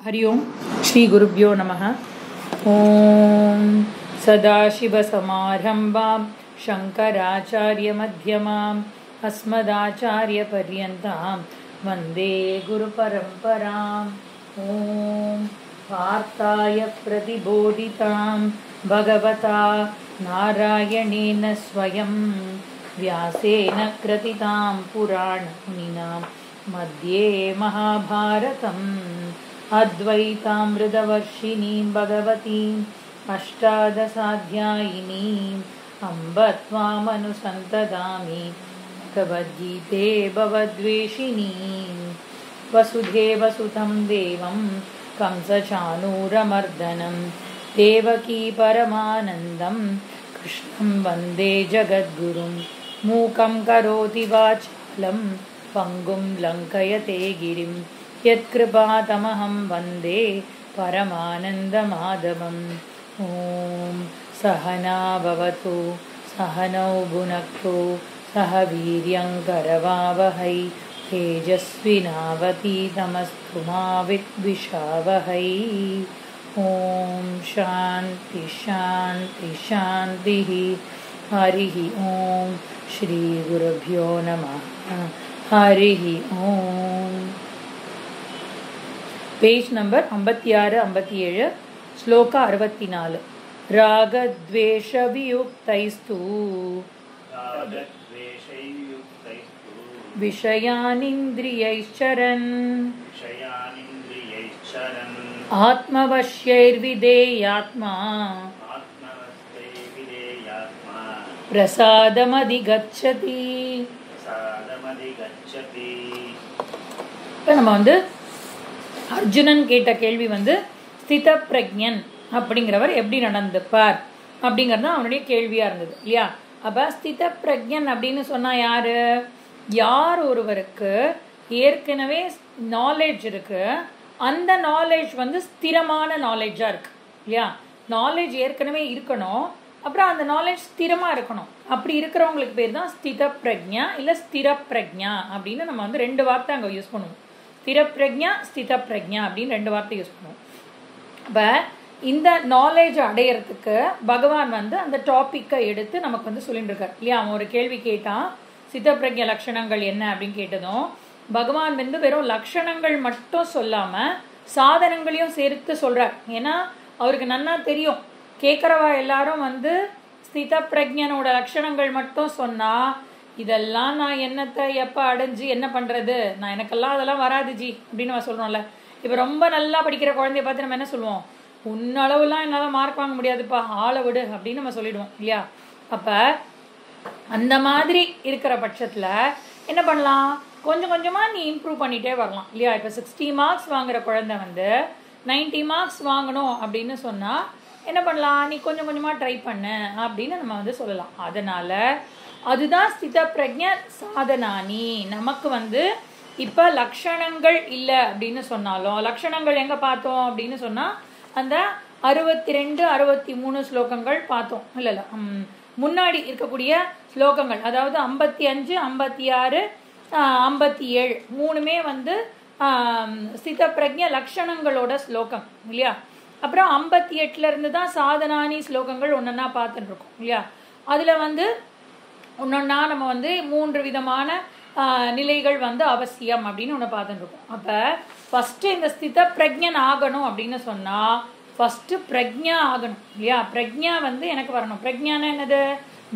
हरि ओम श्री गुरुभ्यो नमः। ओम सदाशिवसमारंभां शंकराचार्यमध्यमाम् अस्मदाचार्यपर्यन्तां वन्दे गुरुपरम्पराम्। ओम वार्ताय प्रतिबोधितां भगवता नारायणेन स्वयं व्यासेन कृतितां पुराणमुनिना मध्ये महाभारतम् अद्वैतामृतवर्षिणीं भगवतीम् अष्टादशाध्यायिनीम् अम्ब त्वामनुसन्तदामि भगवद्गीते भवद्वेषिणीम्। वसुदेवसुतं देवं कंसचाणूरमर्दनं देवकी परमानन्दं कृष्णं वन्दे जगद्गुरुं। मूकं करोति वाचालं पङ्गुं लङ्कयते गिरिं यत्कृपातमहं वन्दे परमानन्दमाधवम्। ॐ सहना भवतु सहनौ भुनक्तु सह वीर्यं करवावहै तेजस्विनावतीतमस्तु मा विद्विषावहै। ॐ शान्ति शान्ति शान्तिः। हरिः ॐ श्री गुरुभ्यो नमः। हरिः ॐ। पेज नंबर 56-57 श्लोक 64। रागद्वेषवियुक्तैस्तु विषयानिन्द्रियैश्चरन् आत्मवश्यैर्विधेयात्मा प्रसादमधिगच्छति। இப்போ நம்ம அர்ஜுனன் கேட்ட கேள்வி ஸ்தித பிரக்ஞன் அப்படிங்கிறவர் எப்படி நடந்துப்பார் அப்படிங்கிறது அவனுடைய கேள்வியா இருந்தது இல்லையா. அப்ப ஸ்தித பிரக்ஞன் அப்படின்னு சொன்னா யாரு? யார் ஒருவருக்கு ஏற்கனவே நாலேஜ் இருக்கு, அந்த நாலேஜ் ஸ்திரமான நாலேஜா இருக்கு இல்லையா. நாலேஜ் ஏற்கனவே இருக்கணும், அப்புறம் அந்த நாலேஜ் ஸ்திரமா இருக்கணும். அப்படி இருக்கிறவங்களுக்கு பேர் தான் ஸ்தித பிரக்ஞா இல்ல ஸ்திர பிரக்ஞா அப்படின்னு நம்ம ரெண்டு வார்த்தை அங்க யூஸ் பண்ணுவோம். ஸ்திர பிரக்ஞா ஸ்தித பிரக்ஞா அப்படின்னு ரெண்டு வார்த்தை யூஸ் பண்ணுவோம். அப்ப இந்த நாலேஜ் அடையறதுக்கு பகவான் அந்த டாபிக்கை எடுத்து நமக்கு சொல்லிட்டு இருக்கார் இல்லையா. அவன் ஒரு கேள்வி கேட்டான், ஸ்தித பிரக்ஞ லட்சணங்கள் என்ன அப்படின்னு கேட்டதும் பகவான் வெறும் லட்சணங்கள் மட்டும் சொல்லாம சாதனங்களையும் சேர்த்து சொல்றார். ஏன்னா அவருக்கு நன்னா தெரியும், கேட்கறவா எல்லாரும் ஸ்தித பிரக்ஞனோட லட்சணங்கள் மட்டும் சொன்னா இதெல்லாம் நான் என்னத்தை எப்ப அடைஞ்சு என்ன பண்றது, நான் எனக்கெல்லாம் அதெல்லாம் வராது ஜி அப்படின்னு சொல்றோம்ல. இப்ப ரொம்ப நல்லா படிக்கிற குழந்தைய பார்த்து நம்ம என்ன சொல்லுவோம், உன்னளவுலாம் என்னால மார்க் வாங்க முடியாதுப்பா, ஆளை விடு அப்படின்னு நம்ம சொல்லிடுவோம் இல்லையா. அப்ப அந்த மாதிரி இருக்கிற பட்சத்துல என்ன பண்ணலாம், கொஞ்சம் கொஞ்சமா நீ இம்ப்ரூவ் பண்ணிட்டே வரலாம் இல்லையா. இப்ப 60 மார்க்ஸ் வாங்குற குழந்தை 90 மார்க்ஸ் வாங்கணும் அப்படின்னு சொன்னா என்ன பண்ணலாம், நீ கொஞ்சம் கொஞ்சமா ட்ரை பண்ண அப்படின்னு நம்ம சொல்லலாம். அதனால அதுதான் ஸ்தித பிரக்ஞ சாதனானி. நமக்கு இப்ப லட்சணங்கள் இல்லை அப்படின்னு சொன்னாலும், லட்சணங்கள் எங்க பார்த்தோம் அப்படின்னு சொன்னா அந்த 62-63 ஸ்லோகங்கள் பார்த்தோம் இல்ல. முன்னாடி இருக்கக்கூடிய ஸ்லோகங்கள், அதாவது 55, 56, 57 மூணுமே ஸ்தித பிரக்ஞ லட்சணங்களோட ஸ்லோகம் இல்லையா. அப்புறம் 58ல இருந்து தான் சாதனானி ஸ்லோகங்கள் ஒன்னொன்னா பார்த்துட்டு இருக்கோம் இல்லையா. அதுல ஒன்னொன்னா நம்ம 3 விதமான நிலைகள் அவசியம் அப்படின்னு ஒன்று பார்த்துட்டு இருக்கோம். அப்ப ஃபர்ஸ்ட் இந்த ஸ்தித பிரக்ஞன் ஆகணும் அப்படின்னு சொன்னா ஃபர்ஸ்ட் பிரக்ஞா ஆகணும் இல்லையா. பிரக்ஞா எனக்கு வரணும். பிரக்ஞானா என்னது,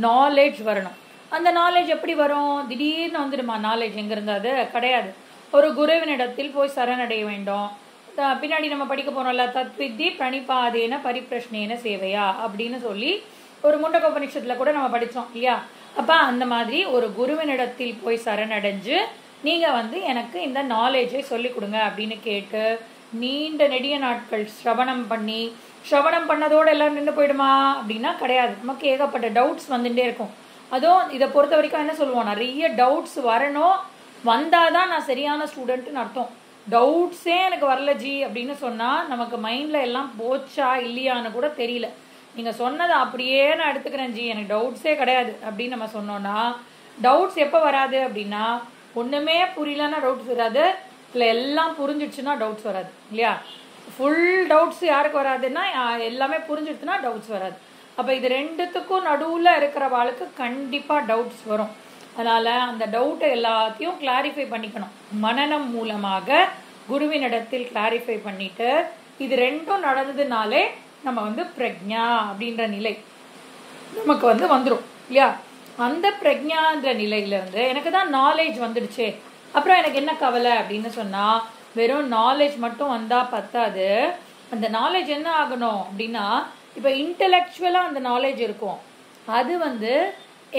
நாலேஜ் வரணும். அந்த நாலேஜ் எப்படி வரும், திடீர்னு வந்துடுமா நாலேஜ் எங்க இருந்தா? அது கிடையாது. ஒரு குருவினிடத்தில் போய் சரணடைய வேண்டும். பின்னாடி நம்ம படிக்க போறோம்ல, தத்வித்தி பிரணிபாதேன பரிப்பிரஷ்னேன சேவையா அப்படின்னு சொல்லி ஒரு முண்டகோபனிஷத்துல கூட நம்ம படிச்சோம் இல்லையா. அப்ப அந்த மாதிரி ஒரு குருவினிடத்தில் போய் சரணடைஞ்சு நீங்க எனக்கு இந்த நாலேஜை சொல்லி கொடுங்க அப்படின்னு கேட்டு நீண்ட நெடிய நாட்கள் ஸ்ரவணம் பண்ணதோட எல்லாம் நின்று போயிடுமா அப்படின்னா கிடையாது. நமக்கு ஏகப்பட்ட டவுட்ஸ் வந்துட்டே இருக்கும். அதுவும் இதை பொறுத்த வரைக்கும் என்ன சொல்லுவோம், நிறைய டவுட்ஸ் வரணும், வந்தாதான் நான் சரியான ஸ்டூடெண்ட்னு அர்த்தம். டவுட்ஸே எனக்கு வரல ஜி அப்படின்னு சொன்னா நமக்கு மைண்ட்ல எல்லாம் போச்சா இல்லையான்னு கூட தெரியல. நீங்க சொன்னதை அப்படியே நான் எடுத்துக்கிறேன் ஜி, எனக்கு டவுட்ஸே கிடையாது அப்படின்னு நம்ம சொன்னோம்னா, டவுட்ஸ் எப்ப வராது அப்படின்னா ஒண்ணுமே புரியலன்னா டவுட்ஸ் வராது, இல்லை எல்லாம் புரிஞ்சிடுச்சுன்னா டவுட்ஸ் வராது இல்லையா. ஃபுல் டவுட்ஸ் யாருக்கு வராதுன்னா எல்லாமே புரிஞ்சுடுச்சுன்னா டவுட்ஸ் வராது. அப்போ இது ரெண்டுத்துக்கும் நடுவில் இருக்கிறவாளுக்கு கண்டிப்பாக டவுட்ஸ் வரும். அதனால் அந்த டவுட்டை எல்லாத்தையும் கிளாரிஃபை பண்ணிக்கணும். மனனம் மூலமாக குருவினிடத்தில் கிளாரிஃபை பண்ணிட்டு இது ரெண்டும் நடந்ததுனாலே நம்ம வந்து பிரக்ஞா அப்படின்ற நிலை நமக்கு வந்து வந்துடும் இல்லையா. அந்த பிரக்ஞான்ற நிலையிலேருந்து எனக்கு தான் நாலேஜ் வந்துடுச்சே, அப்புறம் எனக்கு என்ன கவலை அப்படின்னு சொன்னால், வெறும் நாலேஜ் மட்டும் வந்தால் பத்தாது. அந்த நாலேஜ் என்ன ஆகணும் அப்படின்னா, இப்போ இன்டலெக்சுவலாக அந்த நாலேஜ் இருக்கும், அது வந்து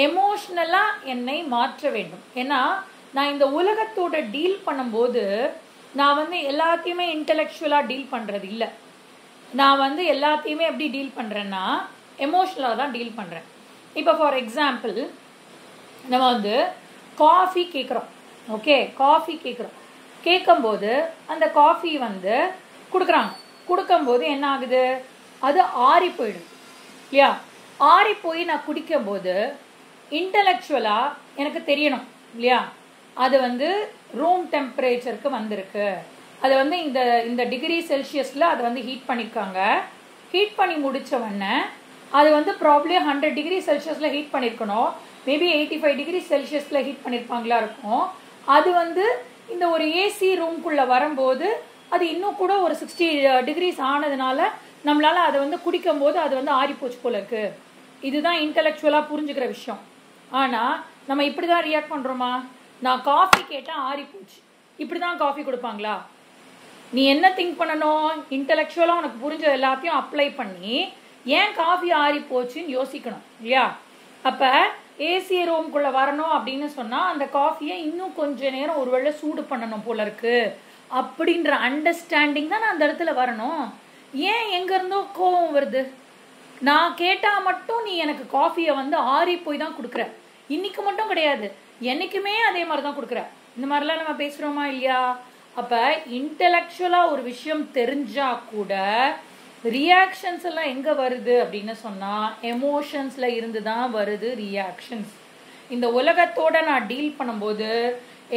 எமோஷ்னலாக என்னை மாற்ற வேண்டும். ஏன்னா நான் இந்த உலகத்தோட டீல் பண்ணும்போது நான் வந்து எல்லாத்தையுமே இன்டலெக்சுவலாக டீல் பண்ணுறது இல்லை. நான் வந்து எல்லாத்தையுமே எப்படி டீல் பண்ணுறேன்னா எமோஷ்னலாக தான் டீல் பண்ணுறேன். இப்போ ஃபார் எக்ஸாம்பிள் நம்ம வந்து காஃபி கேட்குறோம். ஓகே, காஃபி கேட்குறோம். கேட்கும்போது அந்த காஃபி வந்து கொடுக்குறாங்க. கொடுக்கும்போது என்ன ஆகுது, அது ஆறி போயிடுது இல்லையா. ஆறி போய் நான் குடிக்கும்போது இன்டலெக்சுவலாக எனக்கு தெரியணும் இல்லையா, அது வந்து ரூம் டெம்பரேச்சருக்கு வந்திருக்கு. அது வந்து இந்த டிகிரி செல்சியஸில் அதை வந்து ஹீட் பண்ணியிருக்காங்க. ஹீட் பண்ணி முடித்த உடனே அது வந்து ப்ராப்ளி 100 டிகிரி செல்சியஸில் ஹீட் பண்ணியிருக்கணும். மேபி 85 டிகிரி செல்சியஸில் ஹீட் பண்ணியிருப்பாங்களா இருக்கும். அது வந்து இந்த ஒரு ஏசி ரூம்குள்ளே வரும்போது அது இன்னும் கூட ஒரு 60 டிகிரிஸ் ஆனதுனால நம்மளால் அதை வந்து குடிக்கும்போது அது வந்து ஆறிப்போச்சு போல இருக்கு. இதுதான் இன்டலெக்சுவலாக புரிஞ்சுக்கிற விஷயம். ஆனால் நம்ம இப்படி தான் ரியாக்ட் பண்ணுறோமா, நான் காஃபி கேட்டால் ஆறிப்போச்சு, இப்படி தான் காஃபி கொடுப்பாங்களா? நீ என்ன திங்க் பண்ணணும், இன்டலெக்சுவலாக உனக்கு புரிஞ்ச எல்லாத்தையும் அப்ளை பண்ணி ஏன் காஃபி ஆறி போச்சுன்னு யோசிக்கணும் இல்லையா. அப்போ ஏசி ரூம்குள்ளே வரணும் அப்படின்னு சொன்னால் அந்த காஃபியை இன்னும் கொஞ்ச நேரம் ஒருவேளை சூடு பண்ணணும் போல இருக்கு அப்படின்ற அண்டர்ஸ்டாண்டிங் தான் நான் அந்த இடத்துல வரணும். ஏன் எங்கேருந்தோ கோபம் வருது, நான் கேட்டால் மட்டும் நீ எனக்கு காஃபியை வந்து ஆறி போய் தான் கொடுக்குற. இன்னைக்கு மட்டும் கிடையாது, என்னைக்குமே அதே மாதிரி தான் கொடுக்குற. இந்த மாதிரிலாம் நம்ம பேசுகிறோமா இல்லையா. அப்போ இன்டலெக்சுவலாக ஒரு விஷயம் தெரிஞ்சா கூட ரியாக்ஷன்ஸ் எல்லாம் எங்கே வருது அப்படின்னு சொன்னால் எமோஷன்ஸில் இருந்து தான் வருது ரியாக்ஷன்ஸ். இந்த உலகத்தோட நான் டீல் பண்ணும்போது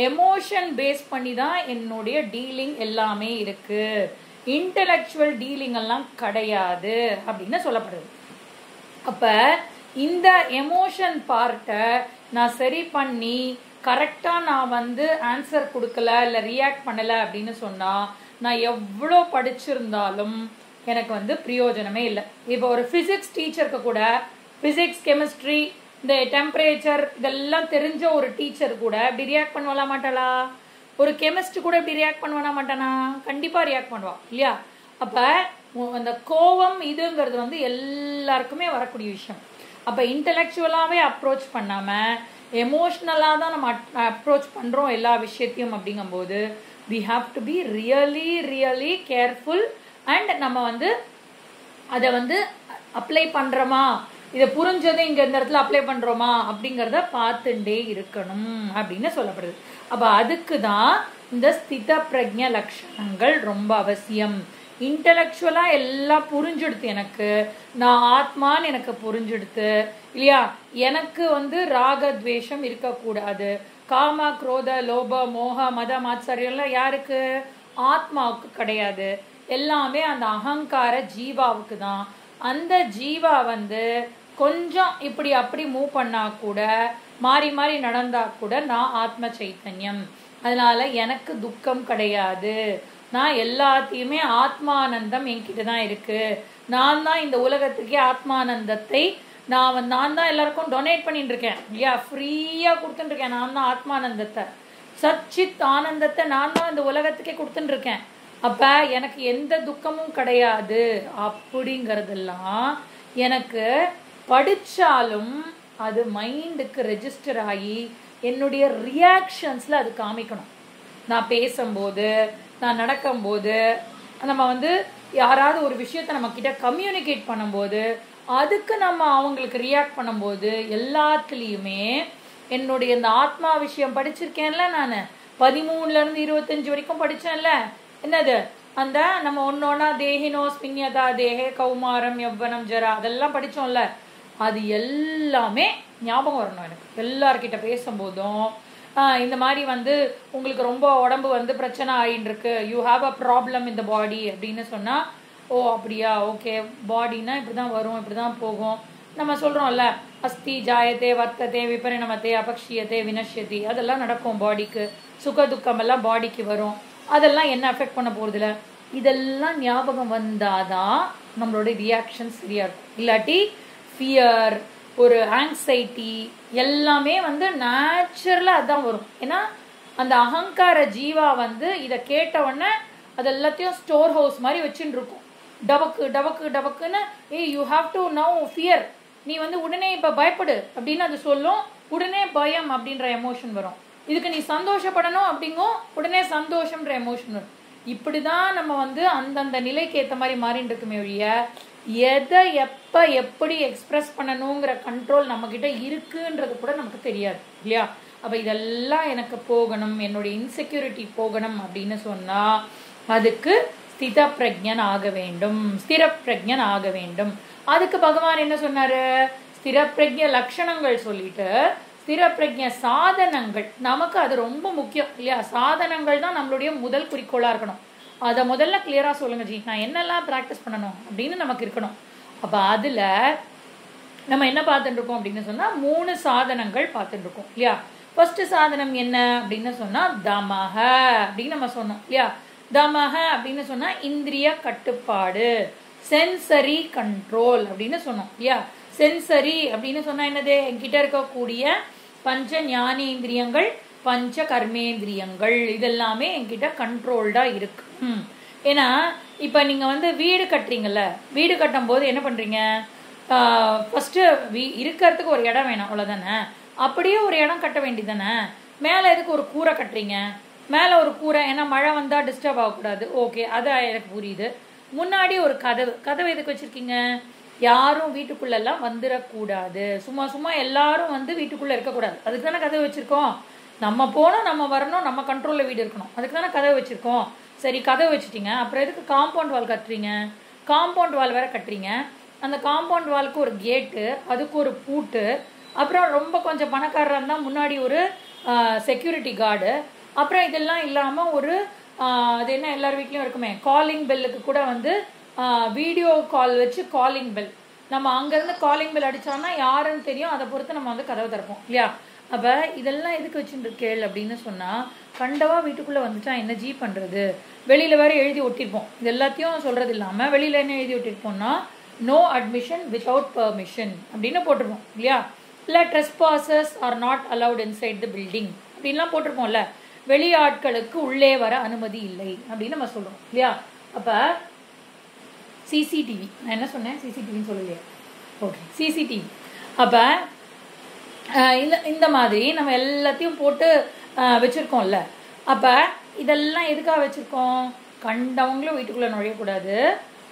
எமோஷன் பேஸ் பண்ணி தான் என்னுடைய டீலிங் எல்லாமே இருக்கு, இன்டலெக்சுவல் டீலிங் எல்லாம் கிடையாது அப்படின்னு சொல்லப்படுது. அப்போ இந்த எமோஷன் பார்ட்டை நான் சரி பண்ணி கரெக்டாக நான் வந்து ஆன்சர் கொடுக்கல இல்லை ரியாக்ட் பண்ணலை அப்படின்னு சொன்னால் நான் எவ்வளோ படிச்சிருந்தாலும் எனக்கு வந்து பிரயோஜனமே இல்லை. இப்போ ஒரு ஃபிசிக்ஸ் டீச்சருக்கு கூட, ஃபிசிக்ஸ் கெமிஸ்ட்ரி இந்த டெம்பரேச்சர் இதெல்லாம் தெரிஞ்ச ஒரு டீச்சர் கூட இப்படி ரியாக்ட் பண்ணுவா மாட்டாளா? ஒரு கெமிஸ்ட் கூட இப்படி ரியாக்ட் பண்ணுவானா மாட்டானா? கண்டிப்பாக ரியாக்ட் பண்ணுவா இல்லையா. அப்போ அந்த கோவம் இதுங்கிறது வந்து எல்லாருக்குமே வரக்கூடிய விஷயம். அப்போ இன்டலெக்சுவலாகவே அப்ரோச் பண்ணாமல் எமோஷ்னலாக தான் நம்ம அப்ரோச் பண்ணுறோம் எல்லா விஷயத்தையும். அப்படிங்கும்போது we have to be really really careful and நம்ம வந்து அதை வந்து அப்ளை பண்ணுறோமா, இதை புரிஞ்சதை இங்கே இந்த இடத்துல அப்ளை பண்ணுறோமா அப்படிங்கிறத பார்த்துட்டே இருக்கணும் அப்படின்னு சொல்லப்படுது. அப்போ அதுக்கு தான் இந்த ஸ்தித பிரஜ்ஞ லட்சணங்கள் ரொம்ப அவசியம். இன்டலெக்சுவலாக எல்லாம் புரிஞ்சுடுத்து, எனக்கு நான் ஆத்மான்னு எனக்கு புரிஞ்சுடுத்து இல்லையா. எனக்கு வந்து ராகத்வேஷம் இருக்கக்கூடாது, காம குரோத லோப மோக மத மாத்சரியெல்லாம் யாருக்கு? ஆத்மாவுக்கு கிடையாது, எல்லாமே அந்த அகங்கார ஜீவாவுக்கு தான். அந்த ஜீவா வந்து கொஞ்சம் இப்படி அப்படி மூவ் பண்ணா கூட, மாறி மாறி நடந்தா கூட நான் ஆத்ம சைத்தன்யம், அதனால எனக்கு துக்கம் கிடையாது, நான் எல்லாத்தையுமே ஆத்மானந்தம் என்கிட்ட தான் இருக்கு, நான் தான் இந்த உலகத்துக்கே ஆத்மானந்தத்தை நான் தான் எல்லாருக்கும் டொனேட் பண்ணிட்டு இருக்கேன் இல்லையா, ஃப்ரீயாக கொடுத்துட்டு இருக்கேன். நான் தான் ஆத்மானந்தத்தை, சச்சித் ஆனந்தத்தை நான் தான் இந்த உலகத்துக்கே கொடுத்துட்டு இருக்கேன். அப்போ எனக்கு எந்த துக்கமும் கிடையாது அப்படிங்கிறதெல்லாம் எனக்கு படித்தாலும் அது மைண்டுக்கு ரெஜிஸ்டர் ஆகி என்னுடைய ரியாக்ஷன்ஸில் அது காமிக்கணும். நான் பேசும்போது, நான் நடக்கும்போது, நம்ம வந்து யாராவது ஒரு விஷயத்த நம்ம கிட்ட கம்யூனிகேட் பண்ணும்போது அதுக்கு நம்ம அவங்களுக்கு ரியாக்ட் பண்ணும்போது எல்லாத்துலேயுமே என்னுடைய இந்த ஆத்மா விஷயம் படிச்சிருக்கேன்ல, நான் 13லேருந்து 25 வரைக்கும் படித்தேன்ல, என்னது அந்த நம்ம ஒன்னொன்னா தேஹினோ ஸ்மின்யதா தேஹே கௌமாரம் யவ்வனம் ஜரா அதெல்லாம் படித்தோம்ல, அது எல்லாமே ஞாபகம் வரணும் எனக்கு. எல்லார்கிட்ட பேசும்போதும் இந்த மாதிரி வந்து உங்களுக்கு ரொம்ப உடம்பு வந்து பிரச்சனை ஆகிட்டு இருக்கு, யூ ஹாவ் அ ப்ராப்ளம் இந்த பாடி அப்படின்னு சொன்னால், ஓ அப்படியா, ஓகே, பாடினா இப்படி தான் வரும், இப்படி தான் போகும். நம்ம சொல்கிறோம்ல, அஸ்தி ஜாயத்தே வர்த்ததே விபரிணமத்தே அபக்ஷியத்தே வினஷ்யதி, அதெல்லாம் நடக்கும் பாடிக்கு. சுக துக்கம் எல்லாம் பாடிக்கு வரும். அதெல்லாம் என்ன அஃபெக்ட் பண்ண போகிறதில்ல. இதெல்லாம் ஞாபகம் வந்தாதான் நம்மளோட ரியாக்ஷன் சரியாக இருக்கும். இல்லாட்டி ஃபியர், ஒரு ஆங்ஸைட்டி எல்லாமே வந்து நேச்சுரலாக அதுதான் வரும். ஏன்னா அந்த அகங்கார ஜீவா வந்து இதை கேட்ட உடனே அது எல்லாத்தையும் ஸ்டோர் ஹவுஸ் மாதிரி வச்சுட்டு இருக்கும். டபக்கு டபக்கு டபக்குன்னு, you have to now fear, நீ வந்து உடனே இப்போ பயப்படு அப்படின்னு அது சொல்லும். உடனே பயம் அப்படின்ற எமோஷன் வரும். இதுக்கு நீ சந்தோஷப்படணும் அப்படிங்கும், உடனே சந்தோஷம்ன்ற எமோஷன் வரும். இப்படிதான் நம்ம வந்து அந்தந்த நிலைக்கு ஏற்ற மாதிரி மாறிட்டு இருக்குமே ஒழிய, எதை எப்போ எப்படி எக்ஸ்பிரஸ் பண்ணணுங்கிற கண்ட்ரோல் நம்மக்கிட்ட இருக்குன்றது கூட நமக்கு தெரியாது இல்லையா. அப்போ இதெல்லாம் எனக்கு போகணும், என்னுடைய இன்செக்யூரிட்டி போகணும் அப்படின்னு சொன்னால் அதுக்கு ஸ்தித பிரஜ்ஞன் ஆக வேண்டும், ஸ்திர பிரஜ்ஞன் ஆக வேண்டும். அதுக்கு பகவான் என்ன சொன்னாரு, ஸ்திர பிரஜ்ஞ லட்சணங்கள் சொல்லிட்டு ஸ்திர பிரஜ்ஞ சாதனங்கள், நமக்கு அது ரொம்ப முக்கியம் இல்லையா. சாதனங்கள் தான் நம்மளுடைய முதல் குறிக்கோளா இருக்கணும். அதை முதல்ல கிளியரா சொல்லுங்க ஜி, நான் என்னெல்லாம் பிராக்டிஸ் பண்ணணும் அப்படின்னு நமக்கு இருக்கணும். அப்ப அதுல நம்ம என்ன பார்த்துட்டு இருக்கோம் அப்படின்னு சொன்னா 3 சாதனங்கள் பார்த்துட்டு இருக்கோம் இல்லையா. ஃபர்ஸ்ட் சாதனம் என்ன அப்படின்னு சொன்னா தமஹ அப்படின்னு நம்ம சொன்னோம் இல்லையா. தமஹ அப்படின்னு சொன்னா இந்திரிய கட்டுப்பாடு, சென்சரி கண்ட்ரோல் அப்படின்னு சொன்னோம் இல்லையா. சென்சரி அப்படின்னு சொன்னா என்னது, என்கிட்ட இருக்கக்கூடிய பஞ்ச ஞானேந்திரியங்கள், பஞ்ச கர்மேந்திரியங்கள் இதெல்லாமே என்கிட்ட கண்ட்ரோல்டா இருக்கு. ஏன்னா இப்ப நீங்க வந்து வீடு கட்டுறீங்கல்ல, வீடு கட்டும் போது என்ன பண்றீங்க, ஃபர்ஸ்ட் இருக்கிறதுக்கு ஒரு இடம் வேணும் அவ்வளவுதானே. அப்படியே ஒரு இடம் கட்ட வேண்டியதானே. மேல எதுக்கு ஒரு கூரை கட்டுறீங்க, மேல ஒரு கூரை, ஏன்னா மழை வந்தா டிஸ்டர்ப் ஆகக்கூடாது. ஓகே, அது எனக்கு புரியுது. முன்னாடி ஒரு கதவு எதுக்கு வச்சிருக்கீங்க, யாரும் வீட்டுக்குள்ள எல்லாம் வந்துடக்கூடாது. சும்மா சும்மா எல்லாரும் வந்து வீட்டுக்குள்ள இருக்கக்கூடாது, அதுக்கு தானே கதவு வச்சிருக்கோம். நம்ம போனோம், நம்ம வரணும், நம்ம கண்ட்ரோல்ல வீடு இருக்கணும், அதுக்கு தானே கதவு வச்சிருக்கோம். சரி, கதவு வச்சுட்டீங்க, அப்புறம் எதுக்கு காம்பவுண்ட் வால் கட்டுறீங்க, காம்பவுண்ட் வால் வேற கட்டுறீங்க. அந்த காம்பவுண்ட் வாலுக்கு ஒரு கேட்டு, அதுக்கு ஒரு பூட்டு, அப்புறம் ரொம்ப கொஞ்சம் பணக்காரராக இருந்தால் முன்னாடி ஒரு செக்யூரிட்டி கார்டு, அப்புறம் இதெல்லாம் இல்லாமல் ஒரு அது என்ன எல்லார் வீட்லையும் இருக்குமே, காலிங் பெல்லுக்கு கூட வந்து வீடியோ கால் வச்சு காலிங் பெல், நம்ம அங்கேருந்து காலிங் பெல் அடித்தோம்னா யாருன்னு தெரியும், அதை பொறுத்து நம்ம வந்து கதவை திறப்போம் இல்லையா. அப்போ இதெல்லாம் எதுக்கு வச்சுட்டு கேள் அப்படின்னு சொன்னால், கண்டவா வீட்டுக்குள்ளே வந்துட்டா என்ன ஜி பண்ணுறது, வெளியில் வேறு எழுதி ஒட்டிருப்போம். இது எல்லாத்தையும் சொல்கிறது இல்லாமல் வெளியில் என்ன எழுதி ஒட்டிருப்போம்னா, நோ அட்மிஷன் வித்தவுட் பெர்மிஷன் அப்படின்னு போட்டிருப்போம் இல்லையா. இல்லை trespassers are not allowed inside the building அப்படின்லாம் போட்டிருப்போம்ல. வெளியாட்களுக்கு உள்ளே வர அனுமதி இல்லை அப்படின்னு நம்ம சொல்கிறோம் இல்லையா. அப்போ சிசிடிவி, நான் என்ன சொன்னேன், சிசிடிவின்னு சொல்லலையா, ஓகே சிசிடிவி. அப்போ இந்த மாதிரி நம்ம எல்லாத்தையும் போட்டு வச்சுருக்கோம்ல. அப்போ இதெல்லாம் எதுக்காக வச்சுருக்கோம், கண்டவங்களும் வீட்டுக்குள்ளே நுழையக்கூடாது,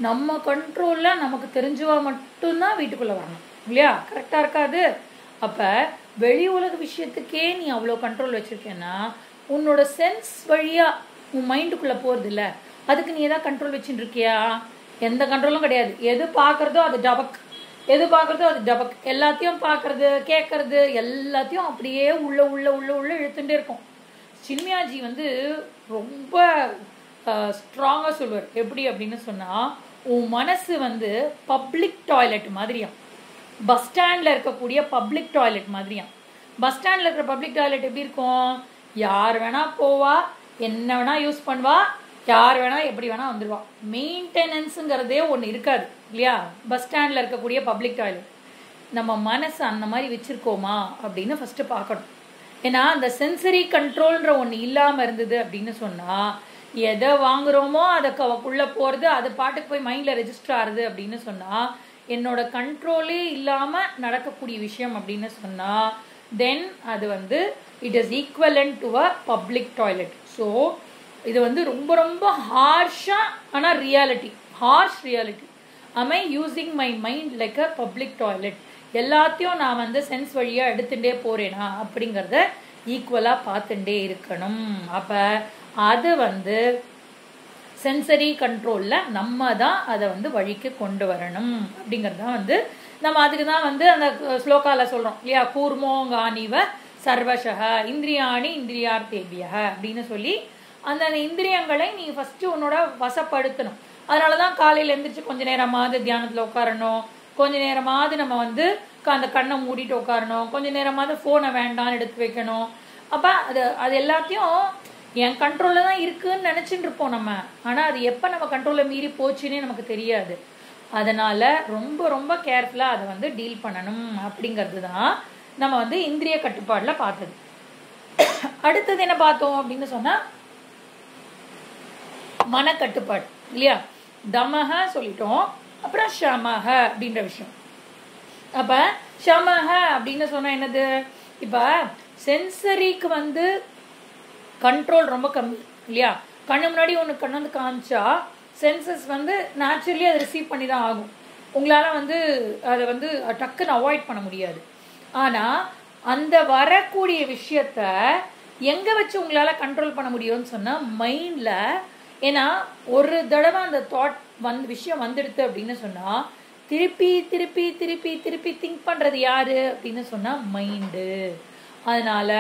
நம்ம கண்ட்ரோலில் நமக்கு தெரிஞ்சவா மட்டும்தான் வீட்டுக்குள்ளே வரணும் இல்லையா. கரெக்டாக இருக்காது. அப்போ வெளி உலக விஷயத்துக்கே நீ அவ்வளோ கண்ட்ரோல் வச்சுருக்கேன்னா, உன்னோட சென்ஸ் வழியாக உன் மைண்டுக்குள்ளே போகிறது இல்லை, அதுக்கு நீ எதாவது கண்ட்ரோல் வச்சுட்டு இருக்கியா, எந்த கண்ட்ரோலும் கிடையாது. எது பார்க்குறதோ அது டபக், எது பார்க்குறதோ அது டபக், எல்லாத்தையும் பார்க்குறது கேட்கறது எல்லாத்தையும் அப்படியே உள்ள உள்ள உள்ள உள்ள இழுத்துட்டே இருக்கும். சின்மயாஜி வந்து ரொம்ப ஸ்ட்ராங்காக சொல்லுவார். எப்படி அப்படின்னு சொன்னால், உன் மனசு வந்து பப்ளிக் டாய்லெட் மாதிரியாம், பஸ் ஸ்டாண்டில் இருக்கக்கூடிய பப்ளிக் டாய்லெட் மாதிரியாம். பஸ் ஸ்டாண்டில் இருக்கிற பப்ளிக் டாய்லெட் எப்படி இருக்கும், யார் வேணால் போவா, என்ன வேணால் யூஸ் பண்ணுவா, யார் வேணால் எப்படி வேணால் வந்துடுவா, மெயின்டெனன்ஸுங்கிறதே ஒன்று இருக்காது இல்லையா பஸ் ஸ்டாண்டில் இருக்கக்கூடிய பப்ளிக் டாய்லெட். நம்ம மனசு அந்த மாதிரி வச்சுருக்கோமா அப்படின்னு ஃபஸ்ட்டு பார்க்கணும். ஏன்னா அந்த சென்சரி கண்ட்ரோல்ன்ற ஒன்று இல்லாமல் இருந்தது அப்படின்னு சொன்னால், எதை வாங்குகிறோமோ அதுக்குள்ளே போகிறது, அது பாட்டுக்கு போய் மைண்டில் ரெஜிஸ்டர் ஆகுது அப்படின்னு சொன்னால், என்னோட கண்ட்ரோலே இல்லாமல் நடக்கக்கூடிய விஷயம் அப்படின்னு சொன்னால், தென் அது வந்து it is equivalent to a public toilet. So இது வந்து ரொம்ப ரொம்ப ஹார்ஷாக, ஆனால் reality, harsh reality. am I using my mind like a public toilet, எல்லாத்தையும் நான் வந்து சென்ஸ் வழியாக எடுத்துகிட்டே போகிறேனா அப்படிங்கிறத ஈக்குவலாக பார்த்துட்டே இருக்கணும். அப்போ அது வந்து சென்சரி கண்ட்ரோலில் நம்ம தான் அதை வந்து வழிக்கு கொண்டு வரணும் அப்படிங்கிறது தான் வந்து நம்ம அதுக்கு தான் வந்து அந்த ஸ்லோகாவில் சொல்கிறோம் இல்லையா, கூர்மோங்கானிவ சர்வசக இந்திரியாணி இந்திரியார்த்தேபிய அப்படின்னு சொல்லி அந்த இந்திரியங்களை நீ ஃபர்ஸ்ட் உன்னோட வசப்படுத்தணும். அதனாலதான் காலையில எந்திரிச்சு கொஞ்ச நேரமாவது தியானத்துல உட்காரணும், கொஞ்ச நேரமாவது நம்ம வந்து அந்த கண்ணை மூடிட்டு உட்காரணும், கொஞ்ச நேரமாவது போனை வேண்டாம்னு எடுத்து வைக்கணும். அப்ப அது எல்லாத்தையும் என் கண்ட்ரோல்ல தான் இருக்குன்னு நினைச்சுட்டு இருப்போம் நம்ம. ஆனா அது எப்ப நம்ம கண்ட்ரோல்ல மீறி போச்சுன்னே நமக்கு தெரியாது. அதனால ரொம்ப ரொம்ப கேர்ஃபுல்லா அதை வந்து டீல் பண்ணணும் அப்படிங்கிறது தான் நம்ம வந்து இந்திரிய கட்டுப்பாடுல பார்த்தது. அடுத்தது என்ன பார்த்தோம் அப்படின்னு சொன்னா மனக்கட்டுப்பாடு இல்லையா. தமஹ சொல்லிட்டோம், அப்புறம் ஷமஹ அப்படின்ற விஷயம். அப்ப ஷமஹ அப்படின்னு சொன்னா என்னது, இப்ப சென்சரிக்கு வந்து கண்ட்ரோல் ரொம்ப கம்மி இல்லையா. கண்ணு முன்னாடி ஒன்று கண்ணு வந்து காமிச்சா சென்சஸ் வந்து நேச்சுரலி அதை ரிசீவ் பண்ணி தான் ஆகும். உங்களால வந்து அதை வந்து டக்குன்னு அவாய்ட் பண்ண முடியாது. ஆனா அந்த வரக்கூடிய விஷயத்த எங்க வச்சு உங்களால கண்ட்ரோல் பண்ண முடியும்னு சொன்னா மைண்ட்ல. ஏன்னா ஒரு தடவை அந்த தாட் விஷயம் வந்துடுது அப்படின்னு சொன்னா திருப்பி திருப்பி திருப்பி திருப்பி திங்க் பண்றது யாரு அப்படின்னு சொன்னா மைண்டு. அதனால